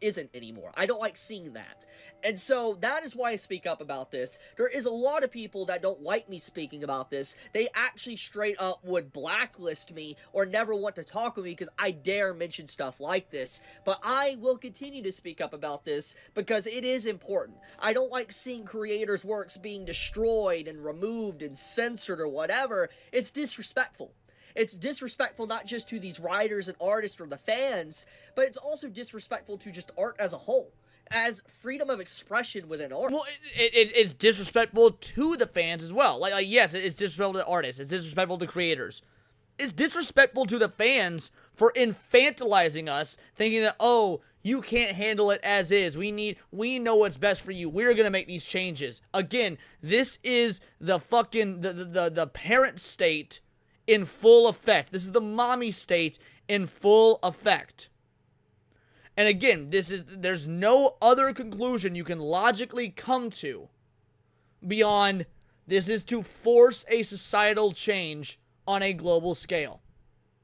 isn't anymore. I don't like seeing that. And so that is why I speak up about this. There is a lot of people that don't like me speaking about this. They actually straight up would blacklist me or never want to talk with me because I dare mention stuff like this. But I will continue to speak up about this because it is important. I don't like seeing creators' works being destroyed and removed and censored or whatever. It's disrespectful. It's disrespectful not just to these writers and artists or the fans, but it's also disrespectful to just art as a whole, as freedom of expression within art. Well, it's disrespectful to the fans as well. Like yes, it's disrespectful to the artists. It's disrespectful to creators. It's disrespectful to the fans for infantilizing us, thinking that, oh, you can't handle it as is. We know what's best for you. We're gonna make these changes. Again, this is the fucking the parent state in full effect. This is the mommy state in full effect. And again, there's no other conclusion you can logically come to beyond this is to force a societal change on a global scale,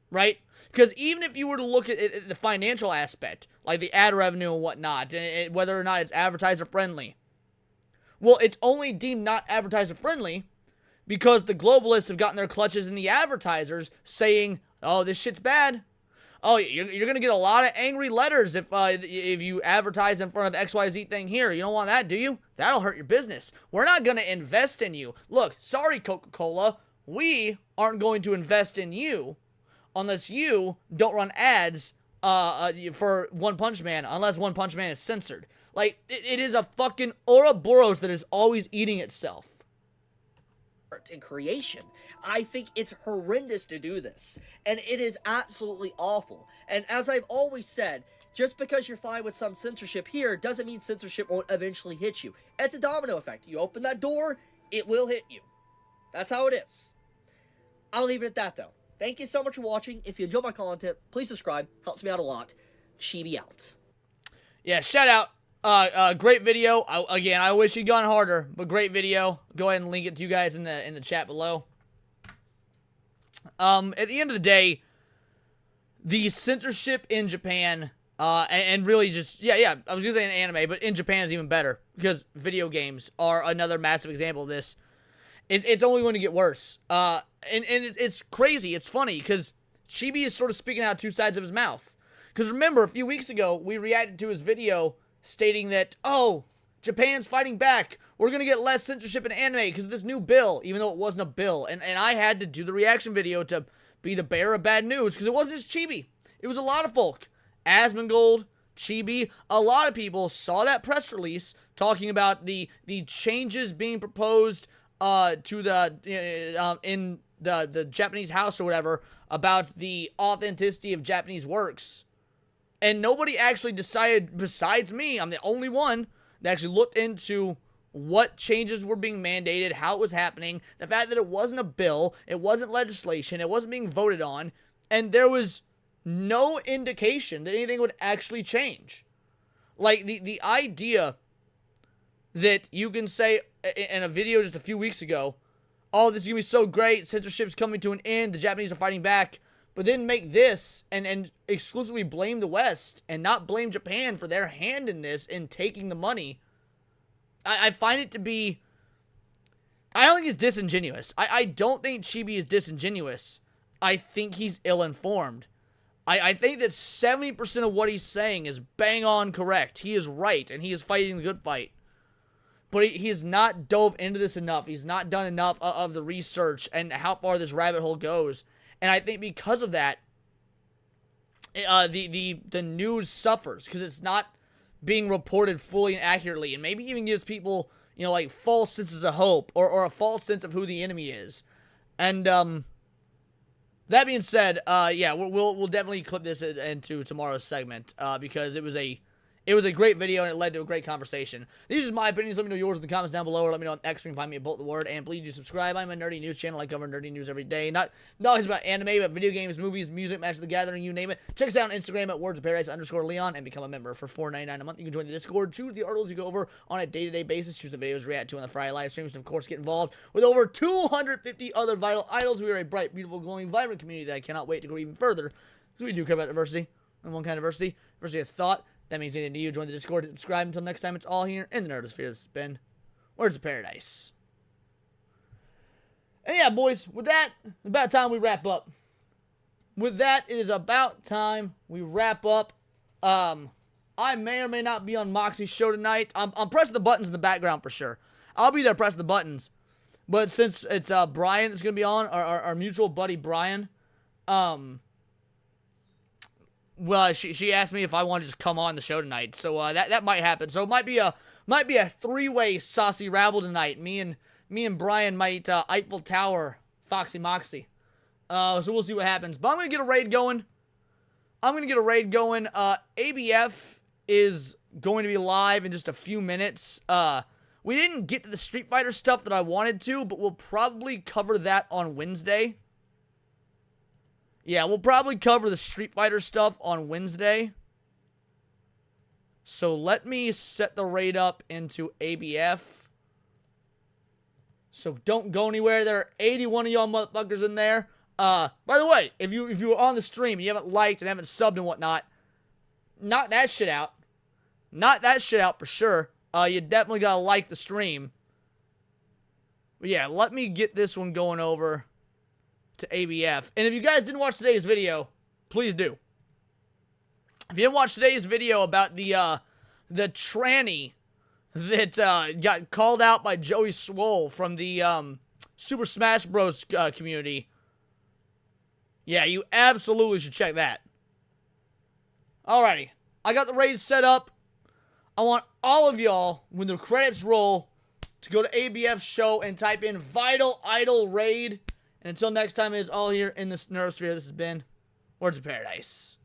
right? Because even if you were to look at the financial aspect, like the ad revenue and whatnot, and whether or not it's advertiser friendly, well, it's only deemed not advertiser friendly because the globalists have gotten their clutches in the advertisers saying, oh, this shit's bad. Oh, you're going to get a lot of angry letters if you advertise in front of XYZ thing here. You don't want that, do you? That'll hurt your business. We're not going to invest in you. Look, sorry, Coca-Cola. We aren't going to invest in you unless you don't run ads for One Punch Man, unless One Punch Man is censored. Like, it is a fucking Ouroboros that is always eating itself. And creation. I think it's horrendous to do this, and it is absolutely awful. And as I've always said, just because you're fine with some censorship here doesn't mean censorship won't eventually hit you. It's a domino effect. You open that door, it will hit you. That's how it is. I'll leave it at that, though. Thank you so much for watching. If you enjoy my content, please subscribe. Helps me out a lot. Chibi out. Yeah, shout out. Great video. Again, I wish you'd gone harder, but great video. Go ahead and link it to you guys in the chat below. At the end of the day, the censorship in Japan, and really just, yeah, I was gonna say in anime, but in Japan is even better, because video games are another massive example of this. It's only going to get worse. And it's crazy. It's funny, because Chibi is sort of speaking out two sides of his mouth. Because remember, a few weeks ago, we reacted to his video stating that, oh, Japan's fighting back. We're going to get less censorship in anime because of this new bill, even though it wasn't a bill. And I had to do the reaction video to be the bearer of bad news because it wasn't just Chibi. It was a lot of folk. Asmongold, Chibi, a lot of people saw that press release talking about the changes being proposed to the in the Japanese house or whatever about the authenticity of Japanese works. And nobody actually decided, besides me, I'm the only one that actually looked into what changes were being mandated, how it was happening, the fact that it wasn't a bill, it wasn't legislation, it wasn't being voted on, and there was no indication that anything would actually change. Like, the idea that you can say in a video just a few weeks ago, oh, this is going to be so great, censorship's coming to an end, the Japanese are fighting back, but then make this and exclusively blame the West and not blame Japan for their hand in this and taking the money. I find it to be... I don't think it's disingenuous. I don't think Chibi is disingenuous. I think he's ill-informed. I think that 70% of what he's saying is bang on correct. He is right, and he is fighting the good fight. But he has not dove into this enough. He's not done enough of the research and how far this rabbit hole goes. And I think because of that, the news suffers because it's not being reported fully and accurately, and maybe even gives people, you know, like false senses of hope or a false sense of who the enemy is. And that being said, yeah, we'll definitely clip this into tomorrow's segment because it was a It was a great video, and it led to a great conversation. These are my opinions. Let me know yours in the comments down below, or let me know on X. You can find me at Bolt the Word, and please do subscribe. I'm a nerdy news channel. I cover nerdy news every day. Not always about anime, but video games, movies, music, Magic the Gathering, you name it. Check us out on Instagram at wordsofparadise_Leon, and become a member for $4.99 a month. You can join the Discord, choose the articles you go over on a day-to-day basis, choose the videos we react to on the Friday live streams, and of course get involved with over 250 other vital idols. We are a bright, beautiful, glowing, vibrant community that I cannot wait to go even further, because we do care about diversity, and one kind of diversity of thought. That means anything to you. Join the Discord, subscribe. Until next time, it's all here in the Nerdosphere. This has been Words of Paradise. And yeah, boys, with that, it's about time we wrap up. With that, it is about time we wrap up. I may or may not be on Moxie's show tonight. I'm pressing the buttons in the background for sure. I'll be there pressing the buttons. But since it's Brian that's going to be on, our mutual buddy Brian, well, she asked me if I want to just come on the show tonight, so that might happen. So it might be a three-way saucy rabble tonight. Me and Brian might Eiffel Tower Foxy Moxie. So we'll see what happens. But I'm gonna get a raid going. ABF is going to be live in just a few minutes. We didn't get to the Street Fighter stuff that I wanted to, but we'll probably cover that on Wednesday. Yeah, we'll probably cover the Street Fighter stuff on Wednesday. So let me set the raid up into ABF. So don't go anywhere. There are 81 of y'all motherfuckers in there. By the way, if you were on the stream and you haven't liked and haven't subbed and whatnot, knock that shit out. Knock that shit out for sure. You definitely gotta like the stream. But yeah, let me get this one going over to ABF. And if you guys didn't watch today's video, please do. If you didn't watch today's video about the tranny that got called out by Joey Swole from the Super Smash Bros. Community, yeah, you absolutely should check that. Alrighty, I got the raid set up. I want all of y'all, when the credits roll, to go to ABF's show and type in Vital Idol Raid. And until next time, it is all here in this Nerdosphere. This has been Words of Paradise.